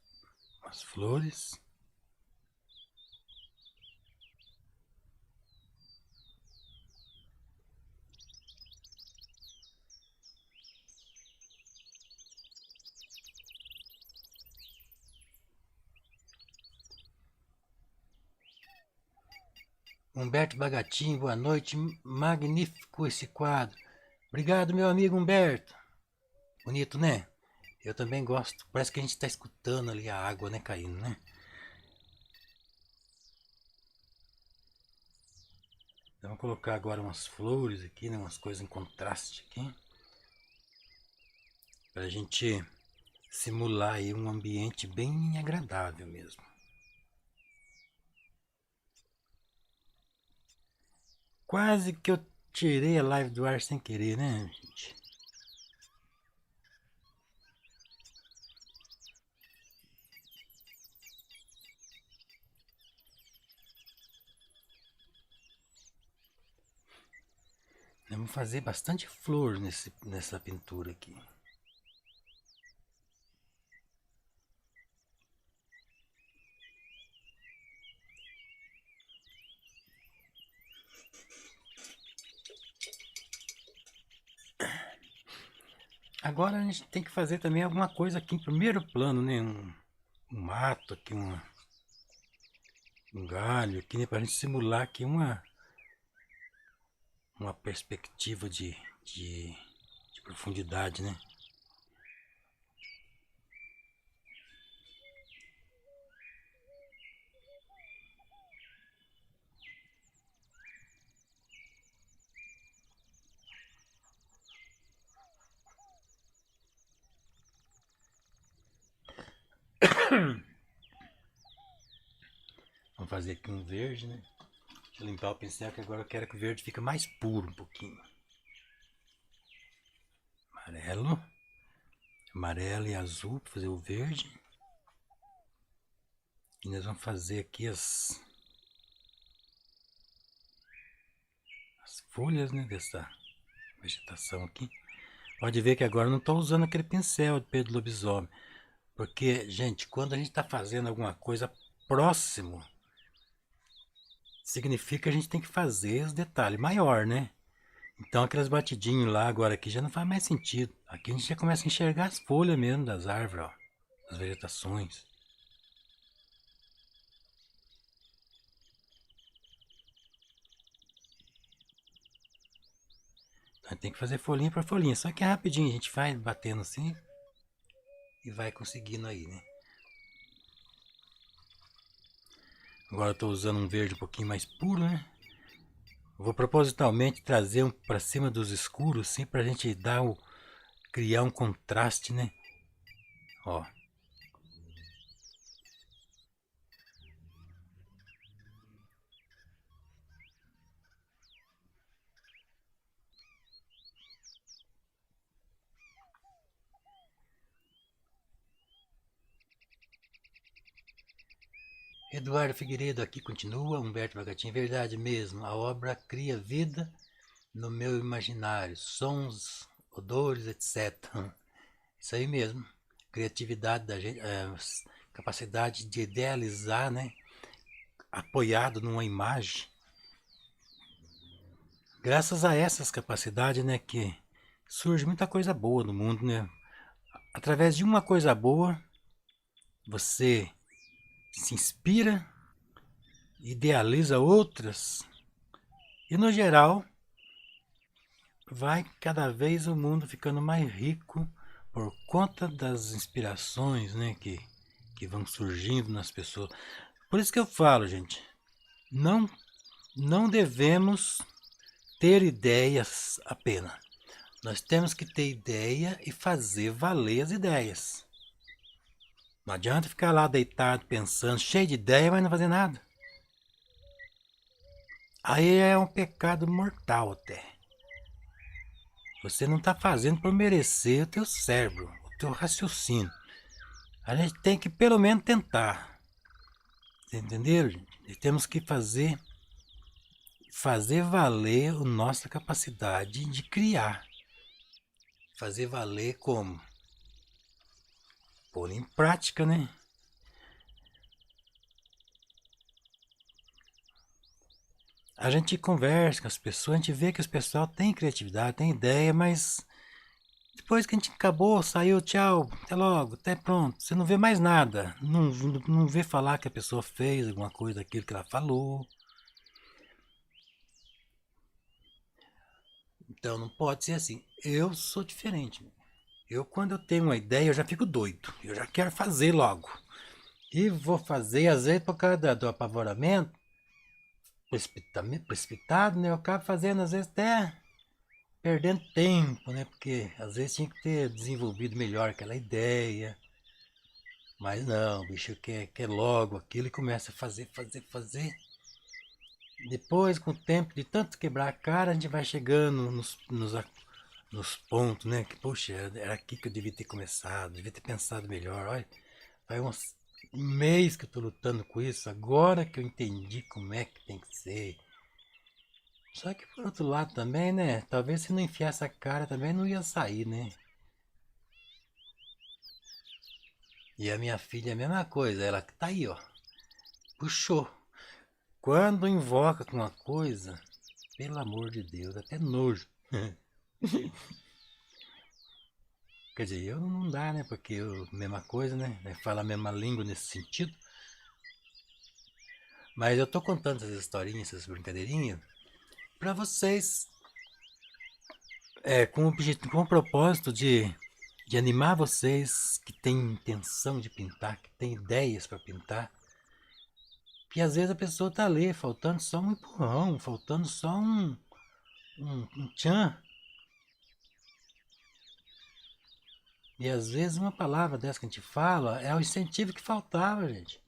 flores. Humberto Bagatin, boa noite. Magnífico esse quadro. Obrigado, meu amigo Humberto. Bonito, né? Eu também gosto. Parece que a gente está escutando ali a água, né, caindo, né? Então, vamos colocar agora umas flores aqui, né? Umas coisas em contraste aqui. Pra gente simular aí um ambiente bem agradável mesmo. Quase que eu tirei a live do ar sem querer, né, gente? Vamos fazer bastante flor nessa pintura aqui. Agora a gente tem que fazer também alguma coisa aqui em primeiro plano, né? Um mato aqui, um galho aqui, né? Pra gente simular aqui uma perspectiva de profundidade, né? Vamos fazer aqui um verde, né? Deixa eu limpar o pincel que agora eu quero que o verde fique mais puro um pouquinho. Amarelo. Amarelo e azul para fazer o verde. E nós vamos fazer aqui as folhas, né, dessa vegetação aqui. Pode ver que agora eu não estou usando aquele pincel de Pedro Lobisomem. Porque, gente, quando a gente está fazendo alguma coisa próximo, significa que a gente tem que fazer os detalhes maior, né? Então aquelas batidinhas lá agora aqui já não faz mais sentido. Aqui a gente já começa a enxergar as folhas mesmo das árvores, ó, das vegetações. Então tem que fazer folhinha por folhinha. Só que é rapidinho, a gente faz batendo assim e vai conseguindo aí, né? Agora eu estou usando um verde um pouquinho mais puro, né? Vou propositalmente trazer um para cima dos escuros, assim, pra gente criar um contraste, né? Ó. Eduardo Figueiredo aqui continua, Humberto Bragatin, verdade mesmo, a obra cria vida no meu imaginário, sons, odores, etc. Isso aí mesmo, criatividade da gente, capacidade de idealizar, né? Apoiado numa imagem. Graças a essas capacidades, né, que surge muita coisa boa no mundo, né? Através de uma coisa boa, você se inspira, idealiza outras e, no geral, vai cada vez o mundo ficando mais rico por conta das inspirações, né, que vão surgindo nas pessoas. Por isso que eu falo, gente, não, não devemos ter ideias apenas. Nós temos que ter ideia e fazer valer as ideias. Não adianta ficar lá deitado pensando, cheio de ideia, mas não fazer nada. Aí é um pecado mortal até. Você não está fazendo por merecer o teu cérebro, o teu raciocínio. A gente tem que pelo menos tentar. Entenderam, gente? E temos que fazer valer a nossa capacidade de criar. Fazer valer como? Pôr em prática, né? A gente conversa com as pessoas, a gente vê que os pessoal tem criatividade, tem ideia, mas depois que a gente acabou, saiu, tchau, até logo, até pronto. Você não vê mais nada. Não vê falar que a pessoa fez alguma coisa daquilo que ela falou. Então não pode ser assim. Eu sou diferente. Eu, quando eu tenho uma ideia, eu já fico doido. Eu já quero fazer logo. E vou fazer, às vezes, por causa do apavoramento, precipitado, né? Eu acabo fazendo, às vezes, até perdendo tempo, né? Porque às vezes tinha que ter desenvolvido melhor aquela ideia. Mas não, o bicho quer logo aquilo e começa a fazer. Depois, com o tempo de tanto quebrar a cara, a gente vai chegando nos pontos, né? Que, poxa, era aqui que eu devia ter começado, devia ter pensado melhor. Olha, faz um mês que eu tô lutando com isso, agora que eu entendi como é que tem que ser. Só que por outro lado também, né? Talvez se não enfiasse a cara também não ia sair, né? E a minha filha é a mesma coisa, ela que tá aí, ó. Puxou. Quando invoca com uma coisa, pelo amor de Deus, até nojo. Quer dizer, eu não dá, né? Porque eu, mesma coisa, né? Fala a mesma língua nesse sentido. Mas eu tô contando essas historinhas, essas brincadeirinhas, pra vocês, com o propósito de animar vocês que têm intenção de pintar, que têm ideias para pintar. Que às vezes a pessoa tá ali, faltando só um empurrão, faltando só um tchan. E às vezes uma palavra dessa que a gente fala é o incentivo que faltava, gente.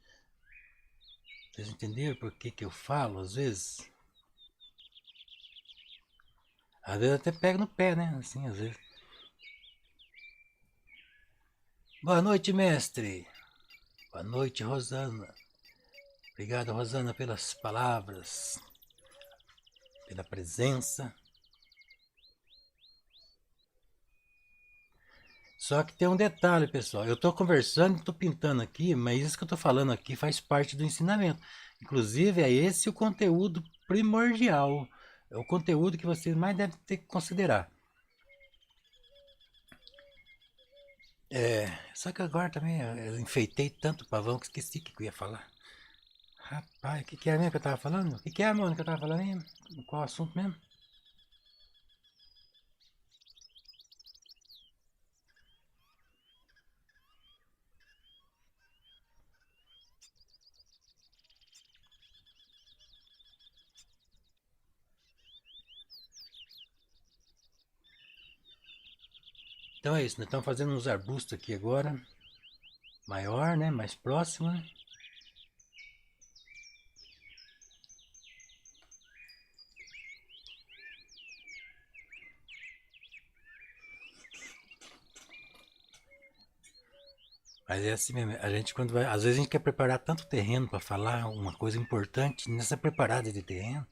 Vocês entenderam por que eu falo às vezes? Às vezes até pega no pé, né? Assim, às vezes. Boa noite, mestre. Boa noite, Rosana. Obrigado, Rosana, pelas palavras, pela presença. Só que tem um detalhe, pessoal. Eu estou conversando, estou pintando aqui, mas isso que eu estou falando aqui faz parte do ensinamento. Inclusive, é esse o conteúdo primordial. É o conteúdo que vocês mais devem ter que considerar. Só que agora também eu enfeitei tanto o pavão que esqueci o que eu ia falar. Rapaz, o que é mesmo que eu estava falando? O que é, mano, que eu estava falando mesmo? Qual assunto mesmo? Então é isso, nós estamos fazendo uns arbustos aqui agora. Maior, né? Mais próximo, né? Mas é assim mesmo, a gente quando vai, às vezes a gente quer preparar tanto terreno para falar uma coisa importante, nessa preparada de terreno,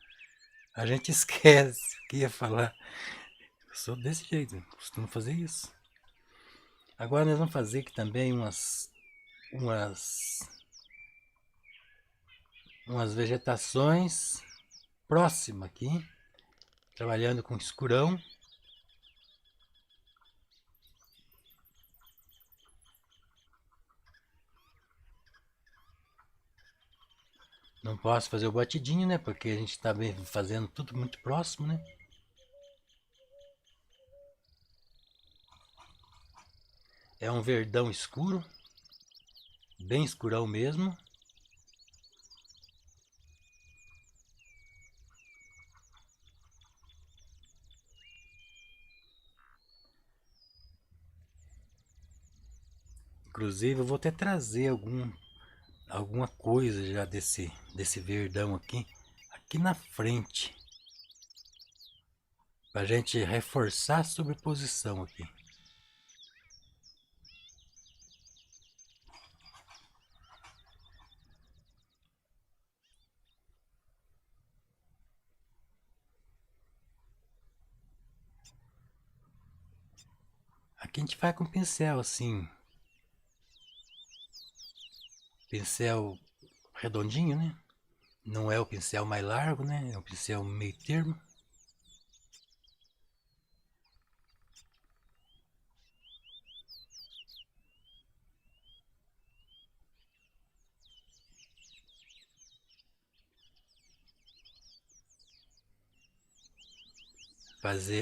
a gente esquece o que ia falar. Eu sou desse jeito, costumo fazer isso. Agora nós vamos fazer aqui também umas, umas vegetações próximas aqui, trabalhando com escurão. Não posso fazer o batidinho, né? Porque a gente está fazendo tudo muito próximo, né? É um verdão escuro, bem escurão mesmo. Inclusive eu vou até trazer alguma coisa já desse verdão aqui na frente, para a gente reforçar a sobreposição aqui. Aqui a gente faz com pincel assim, pincel redondinho, né? Não é o pincel mais largo, né? É um pincel meio termo.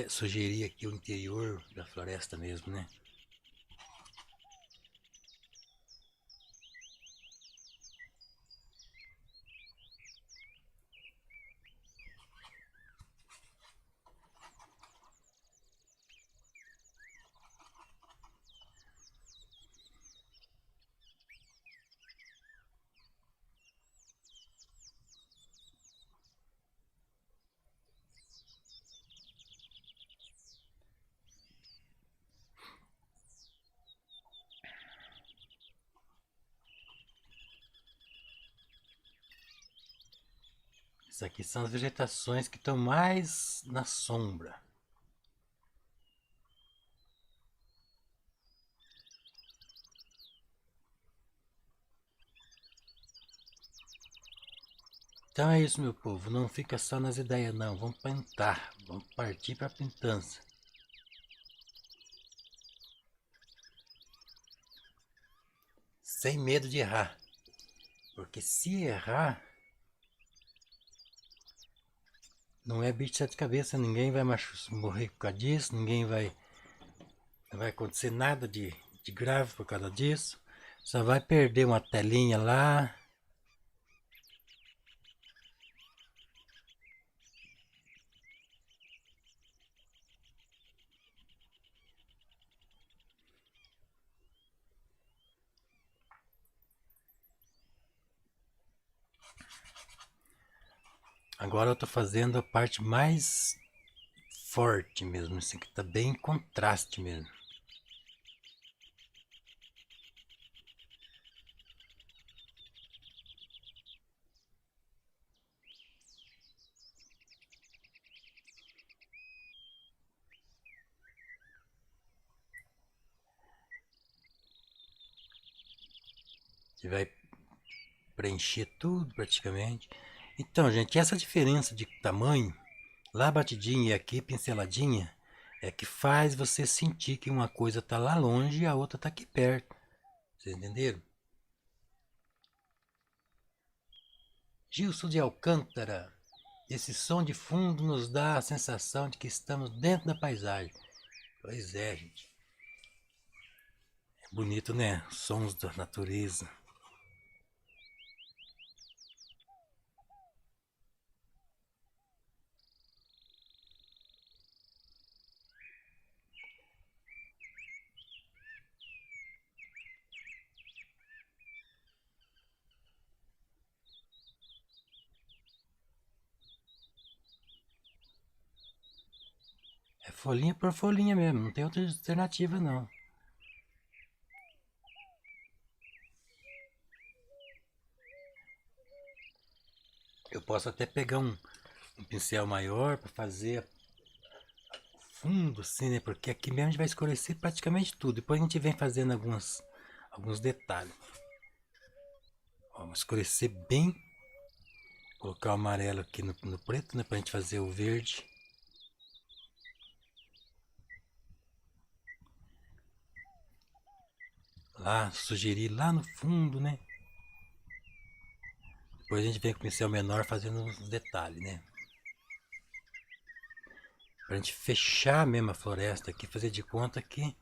Sugerir aqui o interior da floresta mesmo, né? Isso aqui são as vegetações que estão mais na sombra. Então é isso, meu povo. Não fica só nas ideias, não. Vamos pintar. Vamos partir para a pintança. Sem medo de errar. Porque se errar, não é bicho de sete cabeças. Ninguém vai morrer por causa disso. Não vai acontecer nada de grave por causa disso. Só vai perder uma telinha lá. Agora eu tô fazendo a parte mais forte mesmo, assim, que tá bem em contraste mesmo. Que vai preencher tudo praticamente. Então, gente, essa diferença de tamanho, lá batidinha e aqui pinceladinha, é que faz você sentir que uma coisa tá lá longe e a outra tá aqui perto. Vocês entenderam? Gilson de Alcântara. Esse som de fundo nos dá a sensação de que estamos dentro da paisagem. Pois é, gente. É bonito, né? Sons da natureza. É folhinha por folhinha mesmo, não tem outra alternativa não. posso até pegar um pincel maior para fazer fundo assim, né? Porque aqui mesmo a gente vai escurecer praticamente tudo. Depois a gente vem fazendo alguns detalhes. Ó, vamos escurecer bem. Colocar o amarelo aqui no preto, né? Pra gente fazer o verde. Lá, sugerir lá no fundo, né? Depois a gente vem com o pincel menor fazendo os detalhes, né? Pra gente fechar mesmo a floresta aqui, fazer de conta que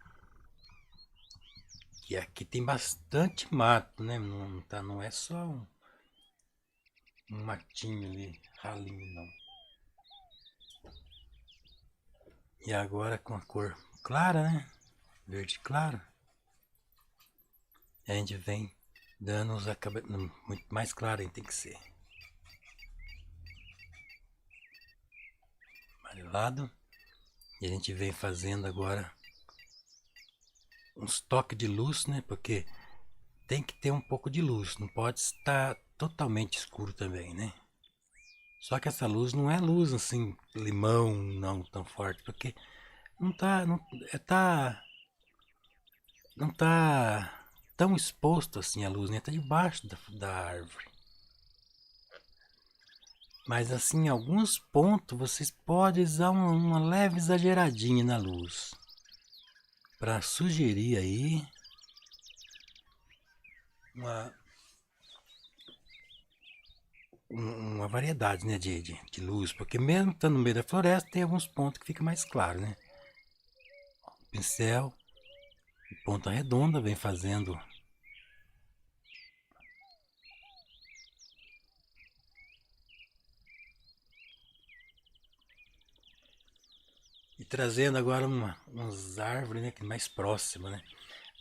aqui tem bastante mato, né? Não é só um matinho ali, ralinho, não. E agora com a cor clara, né? Verde claro. A gente vem dando os acabamentos. Muito mais claro tem que ser. Amarelado. E a gente vem fazendo agora uns toques de luz, né? Porque tem que ter um pouco de luz. Não pode estar totalmente escuro também, né? Só que essa luz não é luz assim, limão, não tão forte. Porque não tá. Não tá tão exposto assim a luz, né? Tá debaixo da árvore. Mas assim, em alguns pontos vocês podem usar uma leve exageradinha na luz. Para sugerir aí uma, uma variedade, né, de luz. Porque mesmo estando no meio da floresta, tem alguns pontos que fica mais claro, né? O pincel, ponta redonda, vem fazendo e trazendo agora umas árvores, né, que mais próximas, né?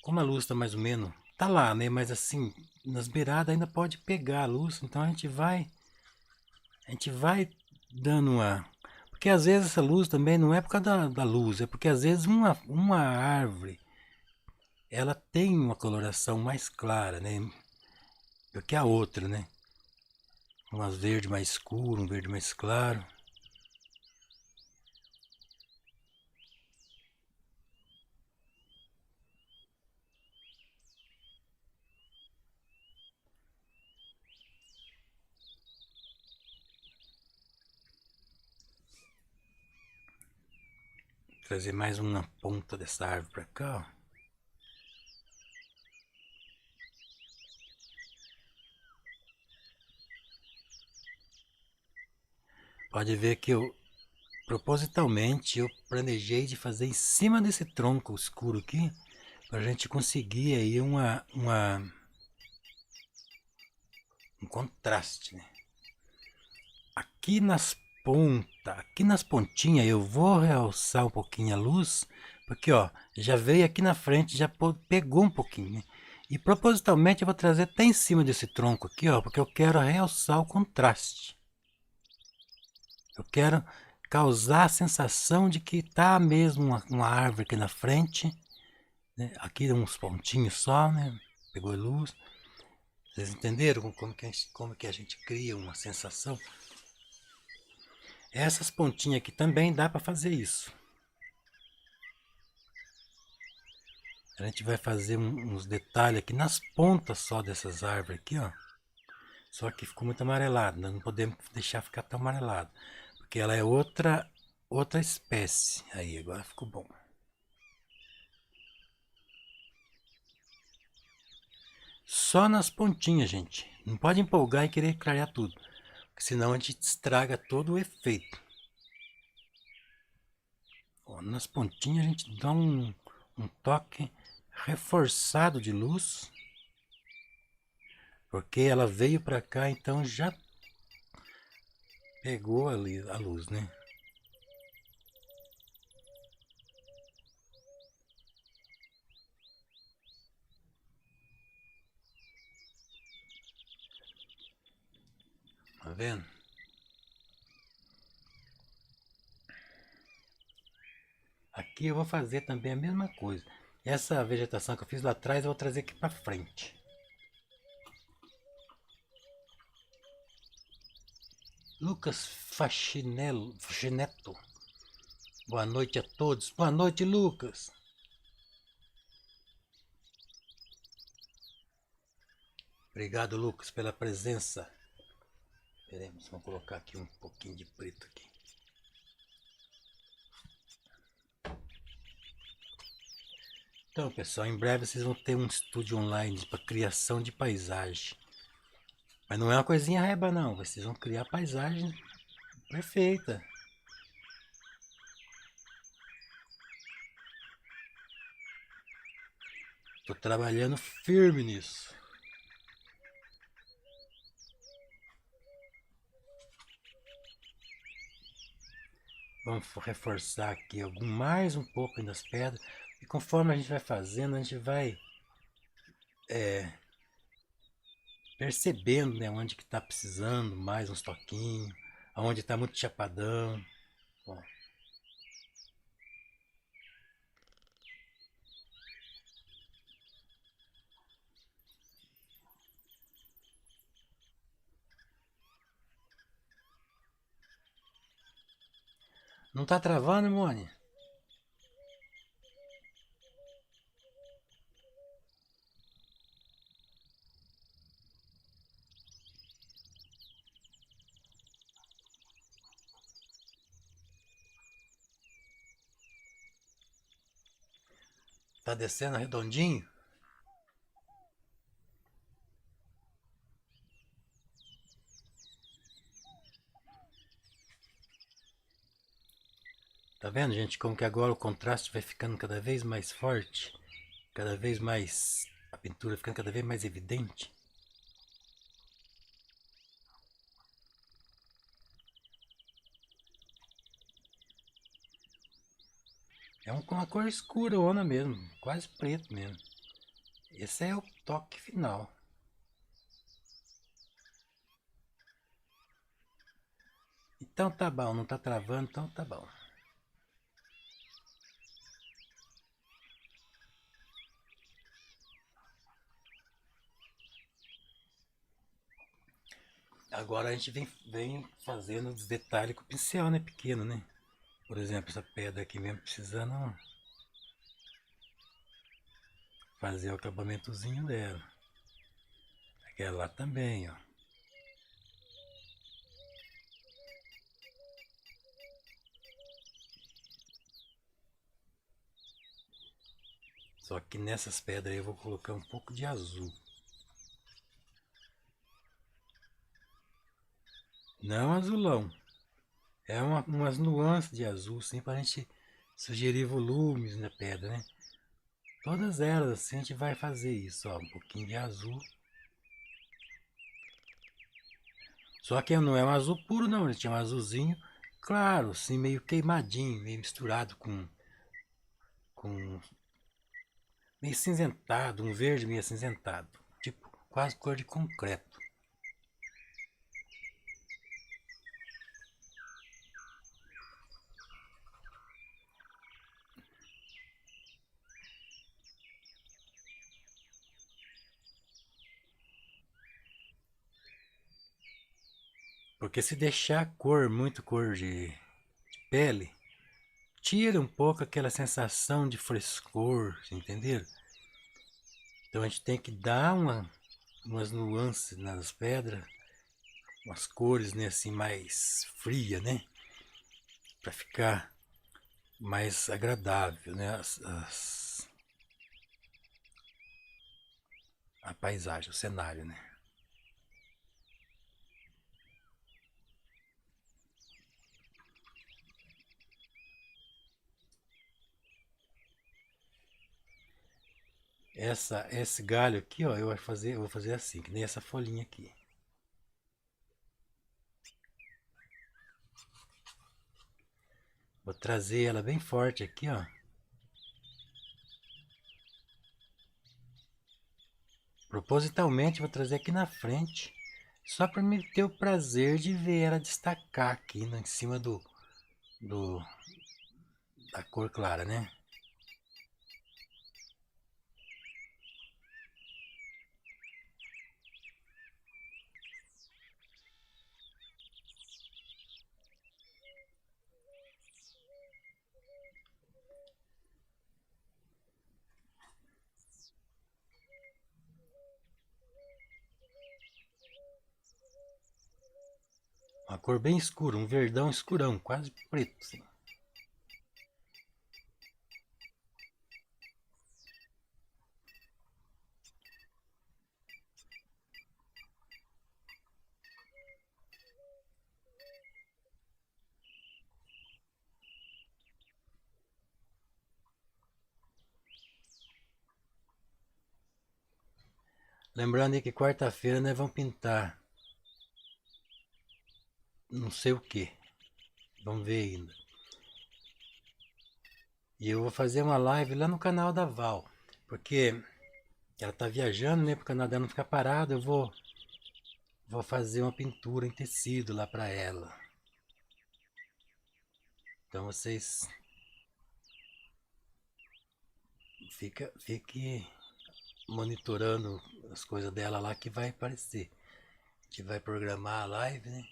Como a luz está mais ou menos, tá lá, né? Mas assim, nas beiradas ainda pode pegar a luz, então a gente vai dando uma. Porque às vezes essa luz também não é por causa da luz, é porque às vezes uma árvore ela tem uma coloração mais clara, né? Do que a outra, né? Umas verde mais escuro, um verde mais claro. Trazer mais uma ponta dessa árvore para cá, ó. Pode ver que propositalmente eu planejei de fazer em cima desse tronco escuro aqui, para a gente conseguir aí um contraste, né? Aqui nas pontinhas eu vou realçar um pouquinho a luz, porque ó, já veio aqui na frente, já pegou um pouquinho, né? E propositalmente eu vou trazer até em cima desse tronco aqui, ó, porque eu quero realçar o contraste. Eu quero causar a sensação de que tá mesmo uma árvore aqui na frente, né? Aqui uns pontinhos só, né? Pegou luz. Vocês entenderam como que a gente cria uma sensação? Essas pontinhas aqui também dá para fazer isso. A gente vai fazer uns detalhes aqui nas pontas só dessas árvores aqui, ó. Só que ficou muito amarelado, nós não podemos deixar ficar tão amarelado, porque ela é outra espécie. Aí, agora ficou bom. Só nas pontinhas, gente. Não pode empolgar e querer clarear tudo, porque senão a gente estraga todo o efeito. Ó, nas pontinhas a gente dá um toque reforçado de luz, porque ela veio para cá, então já pegou ali a luz, né? Tá vendo? Aqui eu vou fazer também a mesma coisa. Essa vegetação que eu fiz lá atrás eu vou trazer aqui para frente. Lucas Faxineto. Boa noite a todos. Boa noite, Lucas. Obrigado, Lucas, pela presença. Esperemos, vamos colocar aqui um pouquinho de preto aqui. Então, pessoal, em breve vocês vão ter um estúdio online para criação de paisagem. Mas não é uma coisinha reba, não. Vocês vão criar paisagem perfeita. Estou trabalhando firme nisso. Vamos reforçar aqui mais um pouco nas pedras. E conforme a gente vai fazendo, a gente vai percebendo, né, onde que está precisando mais uns toquinhos, aonde está muito chapadão. Bom. Não tá travando, Mone? Tá descendo redondinho? Tá vendo, gente, como que agora o contraste vai ficando cada vez mais forte? Cada vez mais... a pintura ficando cada vez mais evidente? É uma cor escurona mesmo, quase preto mesmo. Esse é o toque final. Então tá bom, não tá travando, então tá bom. Agora a gente vem fazendo os detalhes com o pincel, né? Pequeno, né? Por exemplo, essa pedra aqui mesmo precisando fazer o acabamentozinho dela. Aquela lá também, ó. Só que nessas pedras aí eu vou colocar um pouco de azul. Não azulão. É umas nuances de azul, sim, pra gente sugerir volumes na pedra, né? Todas elas, assim, a gente vai fazer isso, ó. Um pouquinho de azul. Só que não é um azul puro, não. Ele tinha um azulzinho claro, assim, meio queimadinho, meio misturado com meio cinzentado, um verde meio acinzentado. Tipo, quase cor de concreto. Porque se deixar a cor, muito cor de pele, tira um pouco aquela sensação de frescor, entenderam? Então a gente tem que dar umas nuances nas pedras, umas cores, né, assim, mais fria, né? Para ficar mais agradável, né? A paisagem, o cenário, né? Esse galho aqui, ó, eu vou fazer assim, que nem essa folhinha aqui. Vou trazer ela bem forte aqui, ó. Propositalmente vou trazer aqui na frente, só para me ter o prazer de ver ela destacar aqui em cima do da cor clara, né? cor bem escura, um verdão escurão, quase preto, assim. Lembrando aí que quarta-feira nós vamos pintar não sei o que. Vamos ver ainda. E eu vou fazer uma live lá no canal da Val. Porque ela tá viajando, né? Pro canal dela não ficar parado. Eu vou fazer uma pintura em tecido lá pra ela. Então vocês fique monitorando as coisas dela lá que vai aparecer. A gente vai programar a live, né?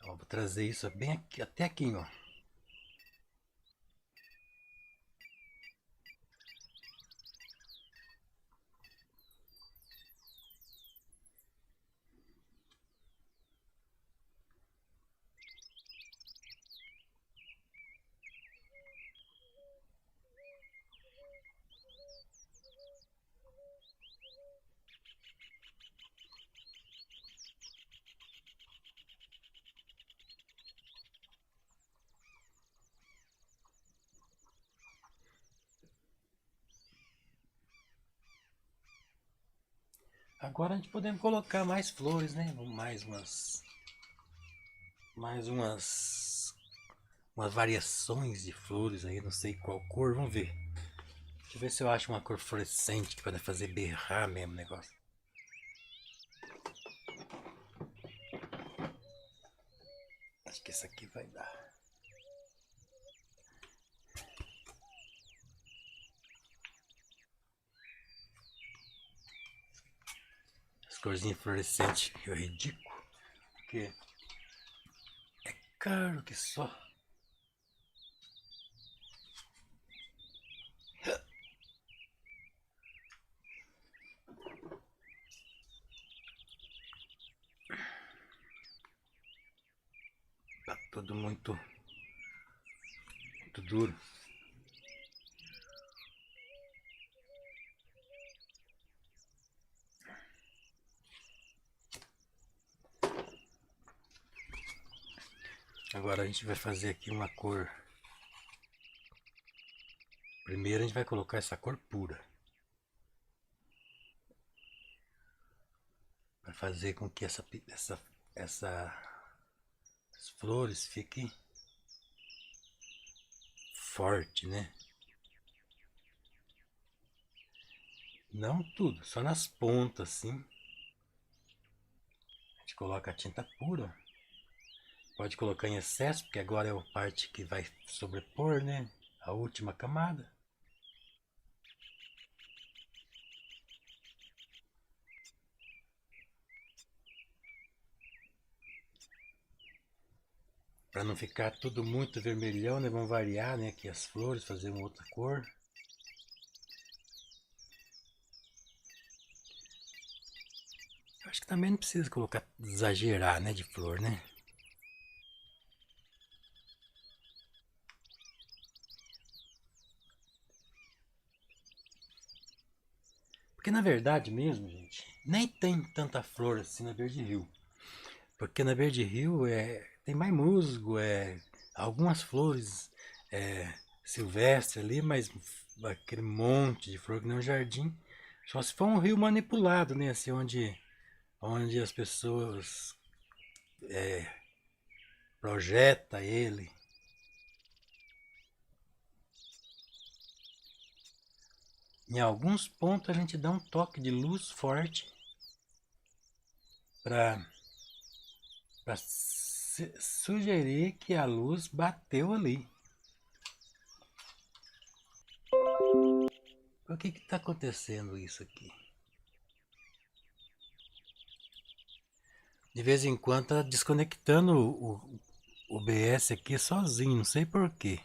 Ó, vou trazer isso bem aqui, até aqui, ó. Agora a gente podemos colocar mais flores, né? Mais umas variações de flores aí, não sei qual cor, vamos ver. Deixa eu ver se eu acho uma cor fluorescente que vai fazer berrar mesmo o negócio. Acho que essa aqui vai dar. As corzinhas fluorescentes, que é ridículo. Porque é caro que só. Tá tudo muito duro. Agora a gente vai fazer aqui uma cor. Primeiro a gente vai colocar essa cor pura. Para fazer com que essas flores fiquem forte, né? Não tudo, só nas pontas, assim. A gente coloca a tinta pura. Pode colocar em excesso, porque agora é a parte que vai sobrepor, né? A última camada. Para não ficar tudo muito vermelhão, né? Vamos variar, né? Aqui as flores, fazer uma outra cor. Eu acho que também não precisa colocar, exagerar, né? De flor, né? Porque na verdade mesmo, gente, nem tem tanta flor assim na Verde Rio. Porque na Verde Rio tem mais musgo, algumas flores silvestres ali, mas aquele monte de flor que nem um jardim. Só se for um rio manipulado, né? Assim, onde as pessoas projetam ele. Em alguns pontos a gente dá um toque de luz forte para sugerir que a luz bateu ali. Por que está acontecendo isso aqui? De vez em quando tá desconectando o OBS aqui sozinho, não sei porquê.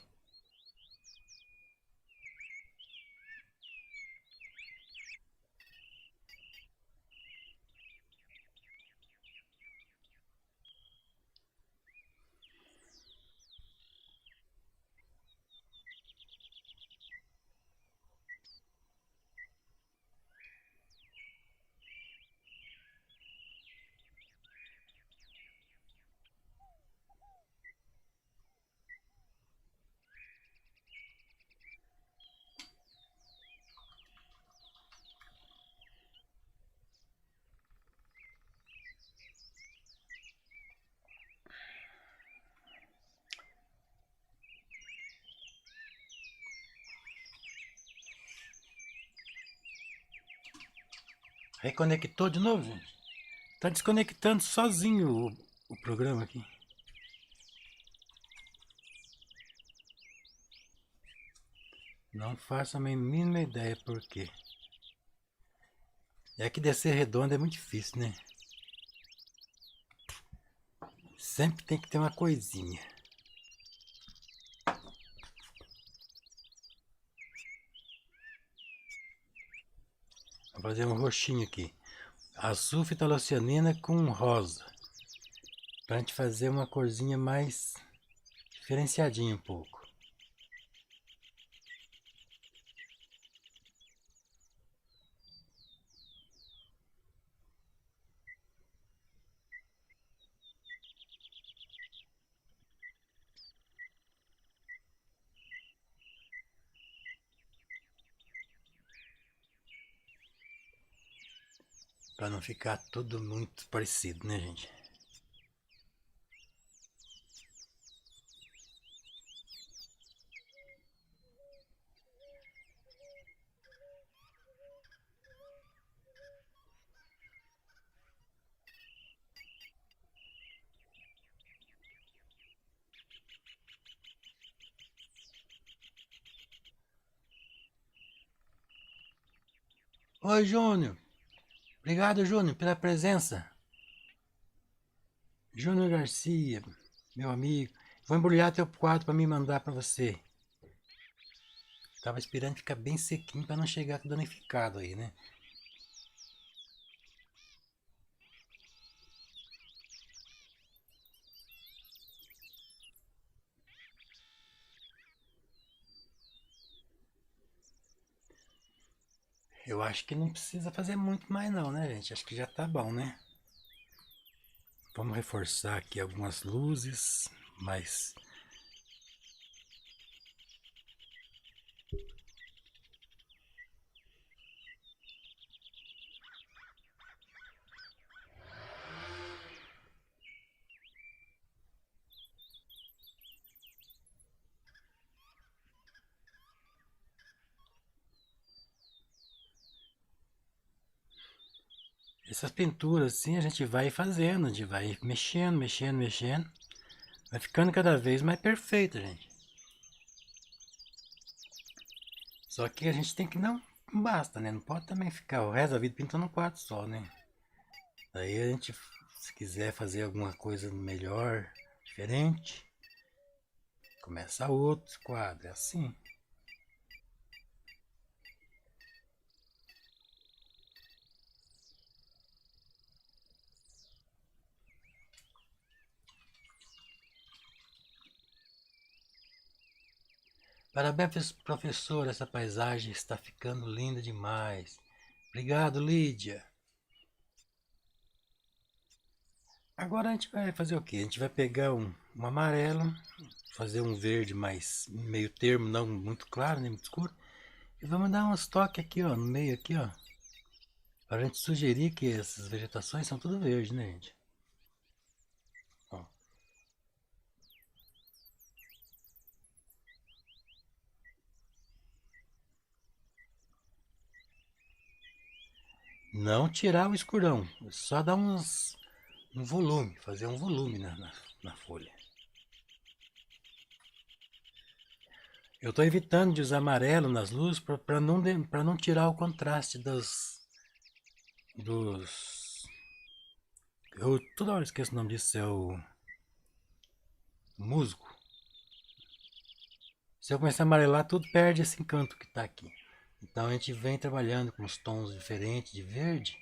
Reconectou de novo, gente? Tá desconectando sozinho o programa aqui. Não faço a mínima ideia por quê. É que descer redondo é muito difícil, né? Sempre tem que ter uma coisinha. Vou fazer um roxinho aqui. Azul fitocianina com rosa. Pra gente fazer uma corzinha mais diferenciadinha um pouco. Pra não ficar tudo muito parecido, né, gente? Oi, Júnior. Obrigado, Júnior, pela presença. Júnior Garcia, meu amigo. Vou embrulhar teu quadro para me mandar para você. Tava esperando ficar bem sequinho para não chegar danificado aí, né? Eu acho que não precisa fazer muito mais não, né, gente? Acho que já tá bom, né? Vamos reforçar aqui algumas luzes, mas essas pinturas assim a gente vai fazendo, a gente vai mexendo, mexendo, mexendo. Vai ficando cada vez mais perfeito, gente. Só que a gente tem que não basta, né? Não pode também ficar o resto da vida pintando um quadro só, né? Daí a gente, se quiser fazer alguma coisa melhor, diferente, começa outro quadro, é assim. Parabéns, professor, essa paisagem está ficando linda demais. Obrigado, Lídia. Agora a gente vai fazer o quê? A gente vai pegar um amarelo, fazer um verde mais meio termo, não muito claro, nem muito escuro. E vamos dar uns toques aqui, ó, no meio aqui, ó. Para a gente sugerir que essas vegetações são tudo verde, né, gente? Ó. Não tirar o escurão, só dar um volume, fazer um volume na folha. Eu estou evitando de usar amarelo nas luzes para não tirar o contraste dos. Eu toda hora esqueço o nome disso, é o musgo. Se eu começar a amarelar, tudo perde esse encanto que está aqui. Então a gente vem trabalhando com os tons diferentes de verde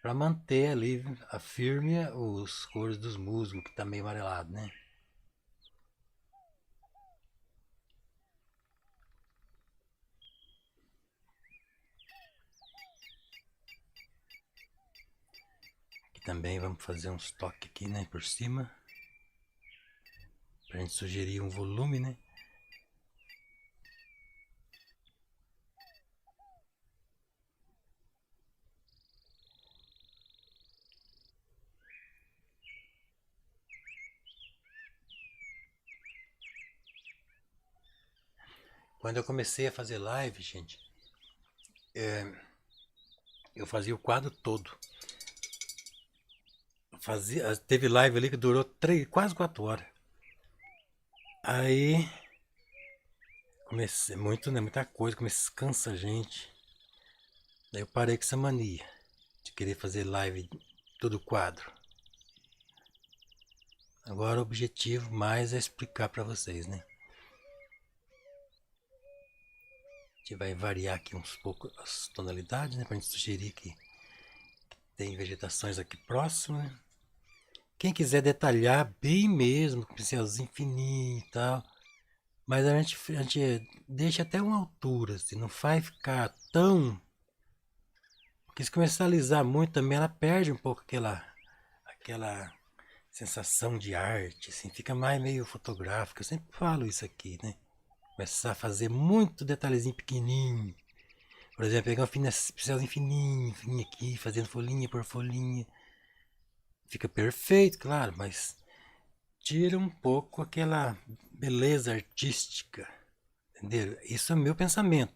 para manter ali a firme os cores dos musgos que está meio amarelado, né? Aqui também vamos fazer uns toques aqui, né, por cima, para a gente sugerir um volume, né? Quando eu comecei a fazer live, gente, Eu fazia o quadro todo. Teve live ali que durou quase 4 horas. Aí comecei muito, né? Muita coisa, cansa a gente. Daí eu parei com essa mania de querer fazer live todo quadro. Agora o objetivo mais é explicar para vocês, né? A gente vai variar aqui uns pouco as tonalidades, né? Pra gente sugerir que tem vegetações aqui próximas, né? Quem quiser detalhar bem mesmo, com pincelzinho fininho e tal. Mas a gente deixa até uma altura, assim, não vai ficar tão. Porque se começar a alisar muito também, ela perde um pouco aquela sensação de arte, assim, fica mais meio fotográfico. Eu sempre falo isso aqui, né? Começar a fazer muito detalhezinho pequenininho. Por exemplo, pegar um pincelzinho fininho, fininho aqui, fazendo folhinha por folhinha. Fica perfeito, claro, mas tira um pouco aquela beleza artística, entendeu? Isso é meu pensamento.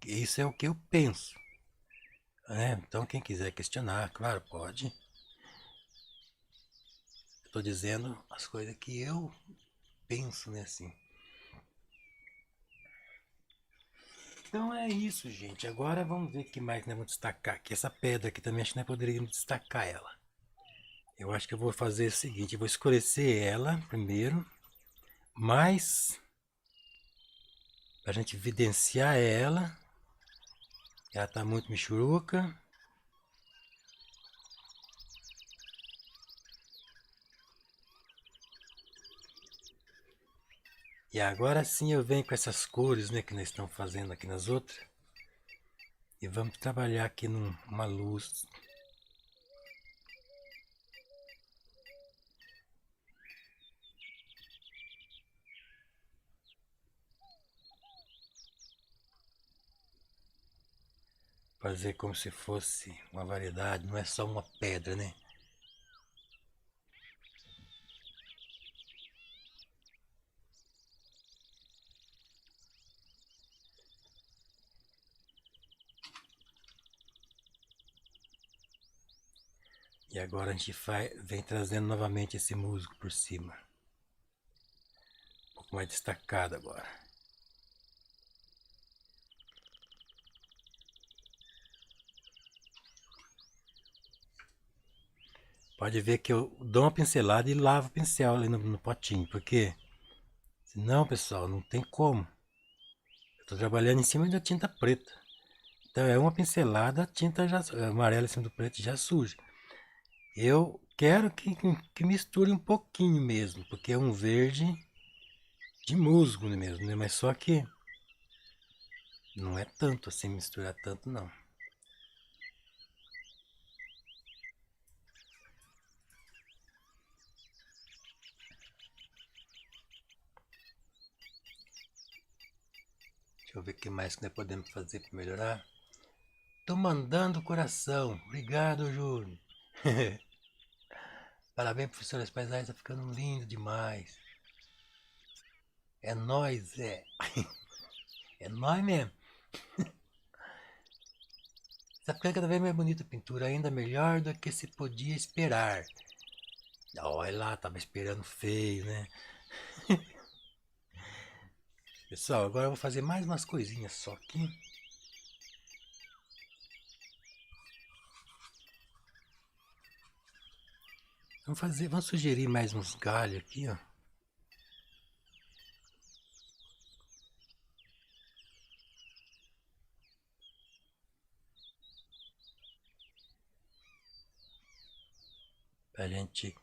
Isso é o que eu penso. Né? Então, quem quiser questionar, claro, pode. Estou dizendo as coisas que eu penso, né, assim. Então é isso, gente. Agora vamos ver o que mais nós vamos destacar. Que essa pedra aqui também acho que nós poderíamos destacar ela. Eu acho que eu vou fazer o seguinte, eu vou escurecer ela primeiro, mas a gente evidenciar ela tá muito michuruca. E agora sim eu venho com essas cores, né, que nós estamos fazendo aqui nas outras. E vamos trabalhar aqui numa luz. Fazer como se fosse uma variedade, não é só uma pedra, né? E agora a gente vem trazendo novamente esse musgo por cima. Um pouco mais destacado agora. Pode ver que eu dou uma pincelada e lavo o pincel ali no potinho, porque senão, pessoal, não tem como. Eu estou trabalhando em cima da tinta preta. Então é uma pincelada, a tinta já amarela em cima do preto já suja. Eu quero que misture um pouquinho mesmo, porque é um verde de musgo mesmo, né? Mas só que não é tanto assim, misturar tanto não. Deixa eu ver o que mais que nós podemos fazer para melhorar. Tô mandando coração. Obrigado, Júlio. Parabéns, professor. As paisagens tá ficando lindo demais. É nóis, é. É nóis mesmo. Tá ficando cada vez mais bonita a pintura, ainda melhor do que se podia esperar. Olha lá, tava esperando feio, né? Pessoal, agora eu vou fazer mais umas coisinhas só aqui. Vamos sugerir mais uns galhos aqui, ó. Pra gente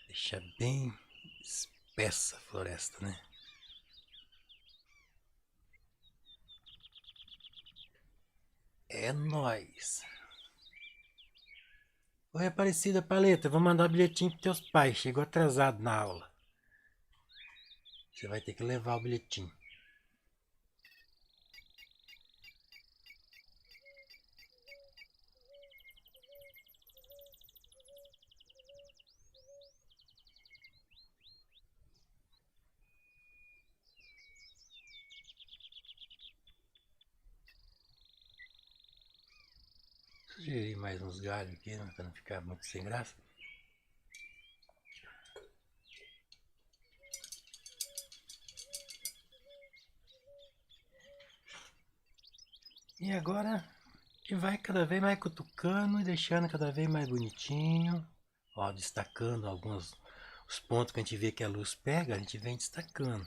deixar bem espessa a floresta, né? É nóis. Oi, Aparecida Paleta, vou mandar um bilhetinho pros teus pais. Chegou atrasado na aula. Você vai ter que levar o bilhetinho. Sugerir mais uns galhos aqui, né, para não ficar muito sem graça. E agora e vai cada vez mais cutucando e deixando cada vez mais bonitinho. Ó, destacando alguns os pontos que a gente vê que a luz pega, a gente vem destacando.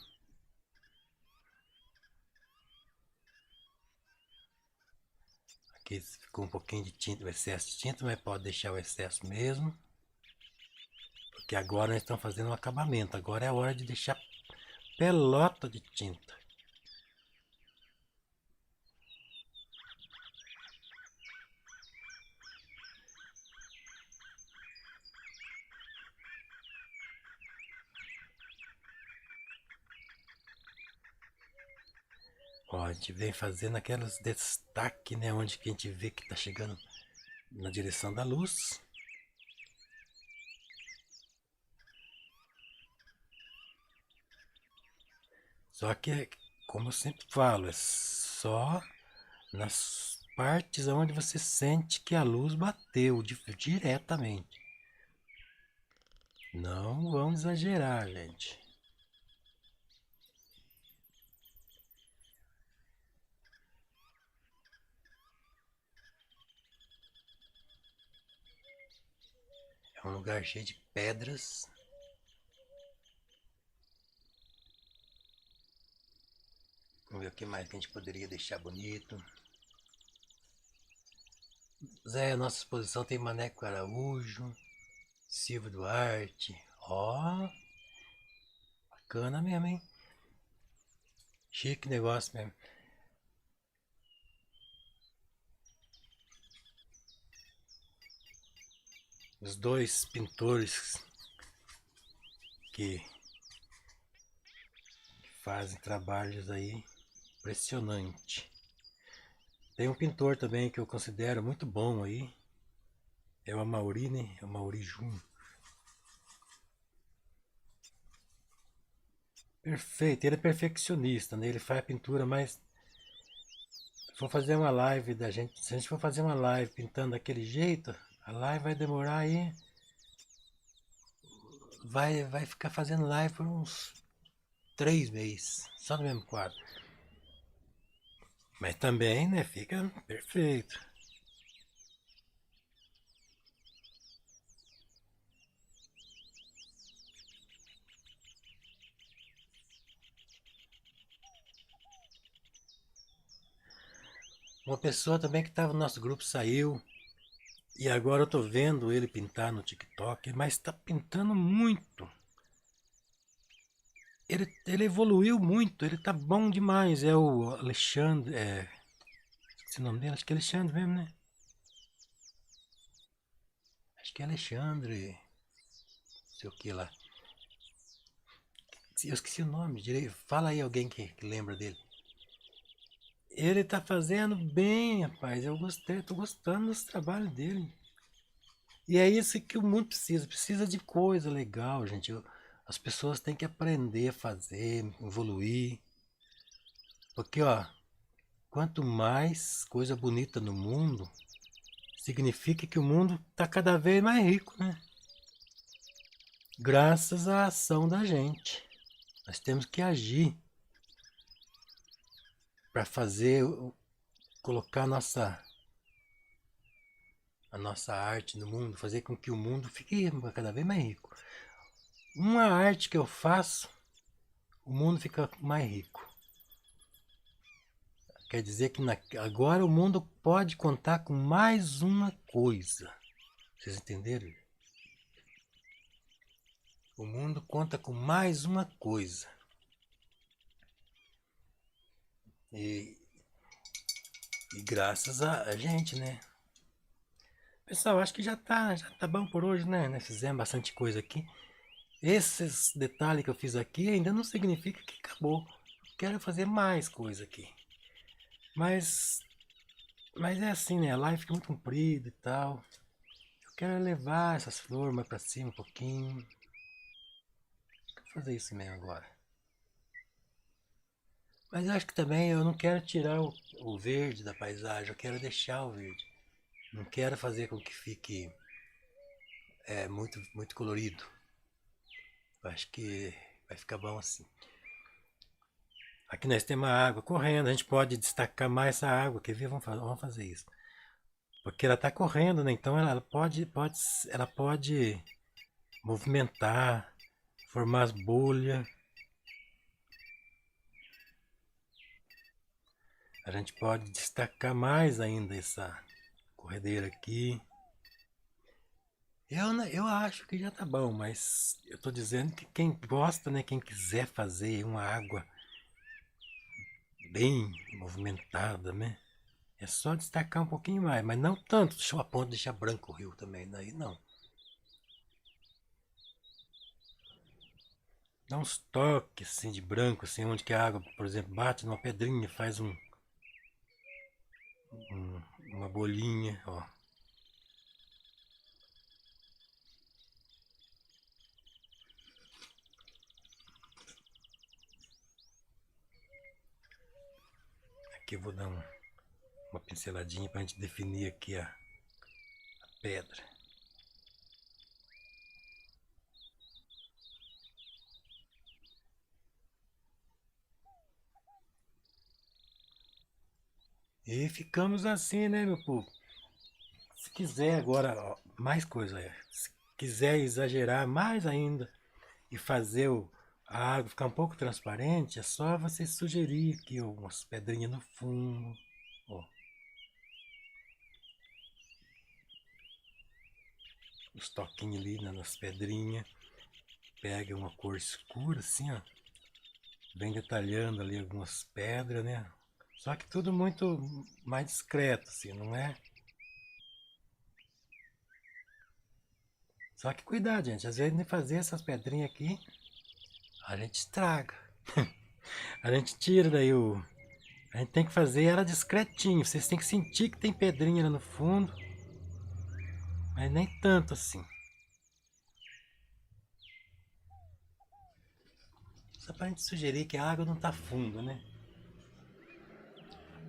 Aqui ficou um pouquinho de tinta, o excesso de tinta, mas pode deixar o excesso mesmo. Porque agora nós estamos fazendo um acabamento. Agora é a hora de deixar pelota de tinta. Ó, a gente vem fazendo aqueles destaques, né? Onde que a gente vê que está chegando na direção da luz. Só que, como eu sempre falo, é só nas partes onde você sente que a luz bateu diretamente. Não vamos exagerar, gente. É um lugar cheio de pedras. Vamos ver o que mais que a gente poderia deixar bonito. Zé, a nossa exposição tem Maneco Araújo, Silvio Duarte. Ó, bacana mesmo, hein? Chique negócio mesmo. Os dois pintores que fazem trabalhos aí impressionante. Tem um pintor também que eu considero muito bom aí. É o Amaury, né? É o Amaury Júnior. Perfeito, ele é perfeccionista, né? Ele faz pintura, mas se for fazer uma live da gente, se a gente for fazer uma live pintando daquele jeito, a live vai demorar aí, vai ficar fazendo live por uns 3 meses, só no mesmo quadro. Mas também, né, fica perfeito. Uma pessoa também que estava no nosso grupo saiu, e agora eu tô vendo ele pintar no TikTok, mas está pintando muito. Ele evoluiu muito, ele tá bom demais. É o Alexandre, esse nome dele, acho que é Alexandre mesmo, né? Acho que é Alexandre, não sei o que lá. Eu esqueci o nome direito. Fala aí alguém que lembra dele. Ele tá fazendo bem, rapaz. Eu gostei, tô gostando dos trabalhos dele. E é isso que o mundo precisa. Precisa de coisa legal, gente. As pessoas têm que aprender a fazer, evoluir. Porque, ó, quanto mais coisa bonita no mundo, significa que o mundo tá cada vez mais rico, né? Graças à ação da gente. Nós temos que agir para fazer, colocar a nossa arte no mundo, fazer com que o mundo fique cada vez mais rico. Uma arte que eu faço, o mundo fica mais rico. Quer dizer que agora o mundo pode contar com mais uma coisa. Vocês entenderam? O mundo conta com mais uma coisa. E, e graças a gente, né? Pessoal, acho que já tá bom por hoje, né? Nós fizemos bastante coisa aqui. Esses detalhes que eu fiz aqui ainda não significa que acabou. Quero fazer mais coisa aqui. Mas, mas é assim, né? A live fica muito comprida e tal. Eu quero levar essas flores mais pra cima um pouquinho. Vou fazer isso mesmo agora. Mas eu acho que também eu não quero tirar o verde da paisagem. Eu quero deixar o verde. Não quero fazer com que fique muito colorido. Eu acho que vai ficar bom assim. Aqui nós temos a água correndo, a gente pode destacar mais essa água. Quer ver? Vamos fazer isso. Porque ela está correndo, né? Então ela pode movimentar, formar as bolhas. A gente pode destacar mais ainda essa corredeira aqui. Eu acho que já tá bom, mas eu tô dizendo que quem gosta, né, quem quiser fazer uma água bem movimentada, né, é só destacar um pouquinho mais, mas não tanto, deixa a ponto de deixar branco o rio também, daí não. Dá uns toques assim de branco, assim, onde que a água, por exemplo, bate numa pedrinha, faz uma bolinha, ó. Aqui eu vou dar uma pinceladinha pra gente definir aqui a pedra. E ficamos assim, né, meu povo? Se quiser agora, ó, mais coisa, se quiser exagerar mais ainda e fazer a água ficar um pouco transparente, é só você sugerir aqui ó, umas pedrinhas no fundo, ó, os toquinhos ali nas pedrinhas, pega uma cor escura assim, ó, vem detalhando ali algumas pedras, né? Só que tudo muito mais discreto, assim, não é? Só que cuidado, gente, às vezes de fazer essas pedrinhas aqui, a gente estraga. A gente tira daí o. A gente tem que fazer ela discretinho. Vocês têm que sentir que tem pedrinha lá no fundo, mas nem tanto assim. Só pra gente sugerir que a água não tá fundo, né?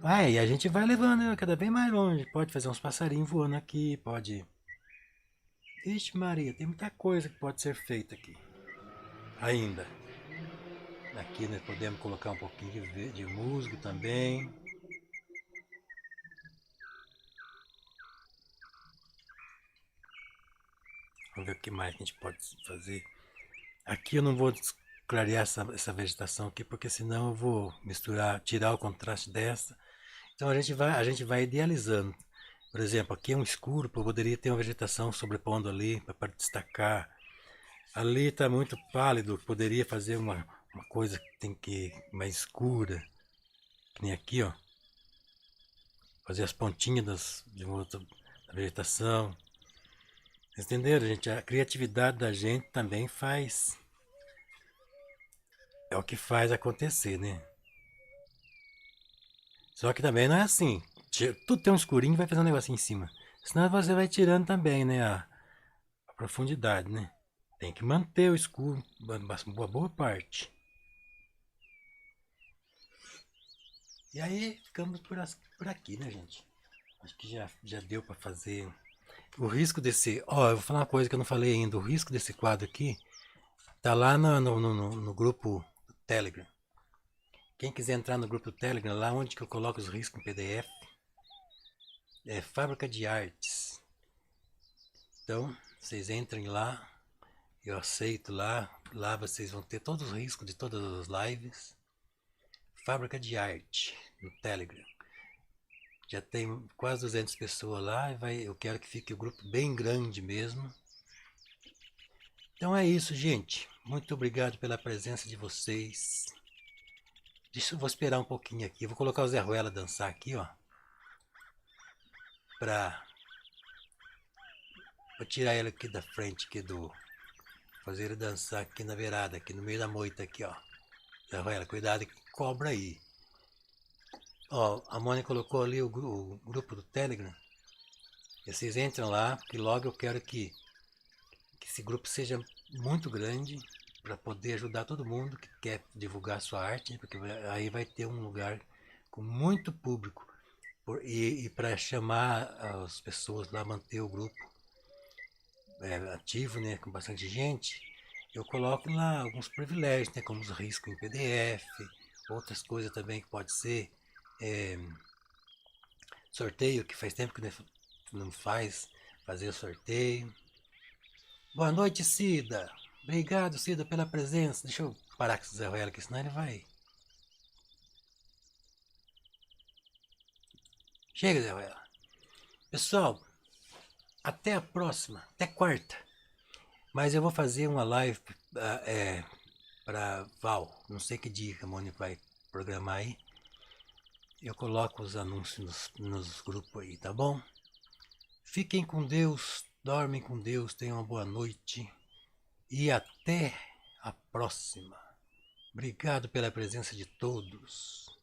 Ah, e a gente vai levando ela cada vez mais longe. Pode fazer uns passarinhos voando aqui, pode. Ixi, Maria, tem muita coisa que pode ser feita aqui. Ainda. Aqui nós podemos colocar um pouquinho de musgo também. Vamos ver o que mais que a gente pode fazer. Aqui eu não vou clarear essa vegetação aqui, porque senão eu vou misturar, tirar o contraste dessa. Então a gente vai idealizando. Por exemplo, aqui é um escuro, poderia ter uma vegetação sobrepondo ali para destacar. Ali está muito pálido, poderia fazer uma coisa que tem que mais escura, que nem aqui, ó. Fazer as pontinhas da vegetação. Vocês entenderam, gente? A criatividade da gente também faz. É o que faz acontecer, né? Só que também não é assim. Tudo tem um escurinho e vai fazer um negocinho em cima. Senão você vai tirando também, né? A profundidade, né? Tem que manter o escuro uma boa parte. E aí ficamos por aqui, né, gente? Acho que já deu para fazer. O risco desse. Ó, eu vou falar uma coisa que eu não falei ainda. O risco desse quadro aqui tá lá no grupo do Telegram. Quem quiser entrar no grupo do Telegram, lá onde que eu coloco os riscos em PDF, é Fábrica de Artes. Então, vocês entrem lá, eu aceito lá. Lá vocês vão ter todos os riscos de todas as lives. Fábrica de Arte no Telegram. Já tem quase 200 pessoas lá. Eu quero que fique o grupo bem grande mesmo. Então é isso, gente. Muito obrigado pela presença de vocês. Vou esperar um pouquinho aqui. Eu vou colocar o Zé Ruela dançar aqui, ó. Pra tirar ele aqui da frente, aqui do. Fazer ele dançar aqui na beirada, aqui no meio da moita, aqui, ó. Zé Ruela, cuidado que cobra aí. Ó, a Mônica colocou ali o grupo do Telegram. E vocês entram lá, porque logo eu quero que esse grupo seja muito grande para poder ajudar todo mundo que quer divulgar sua arte, porque aí vai ter um lugar com muito público. E para chamar as pessoas lá, manter o grupo ativo, né, com bastante gente, eu coloco lá alguns privilégios, né, como os riscos em PDF, outras coisas também que pode ser é, sorteio, que faz tempo que não faz, fazer o sorteio. Boa noite, Cida. Obrigado, Cida, pela presença. Deixa eu parar com o Zé Ruela aqui, senão ele vai. Chega, Zé Ruela. Pessoal, até a próxima, até quarta. Mas eu vou fazer uma live para Val. Não sei que dia que a Mônica vai programar aí. Eu coloco os anúncios nos grupos aí, tá bom? Fiquem com Deus, dormem com Deus, tenham uma boa noite e até a próxima. Obrigado pela presença de todos.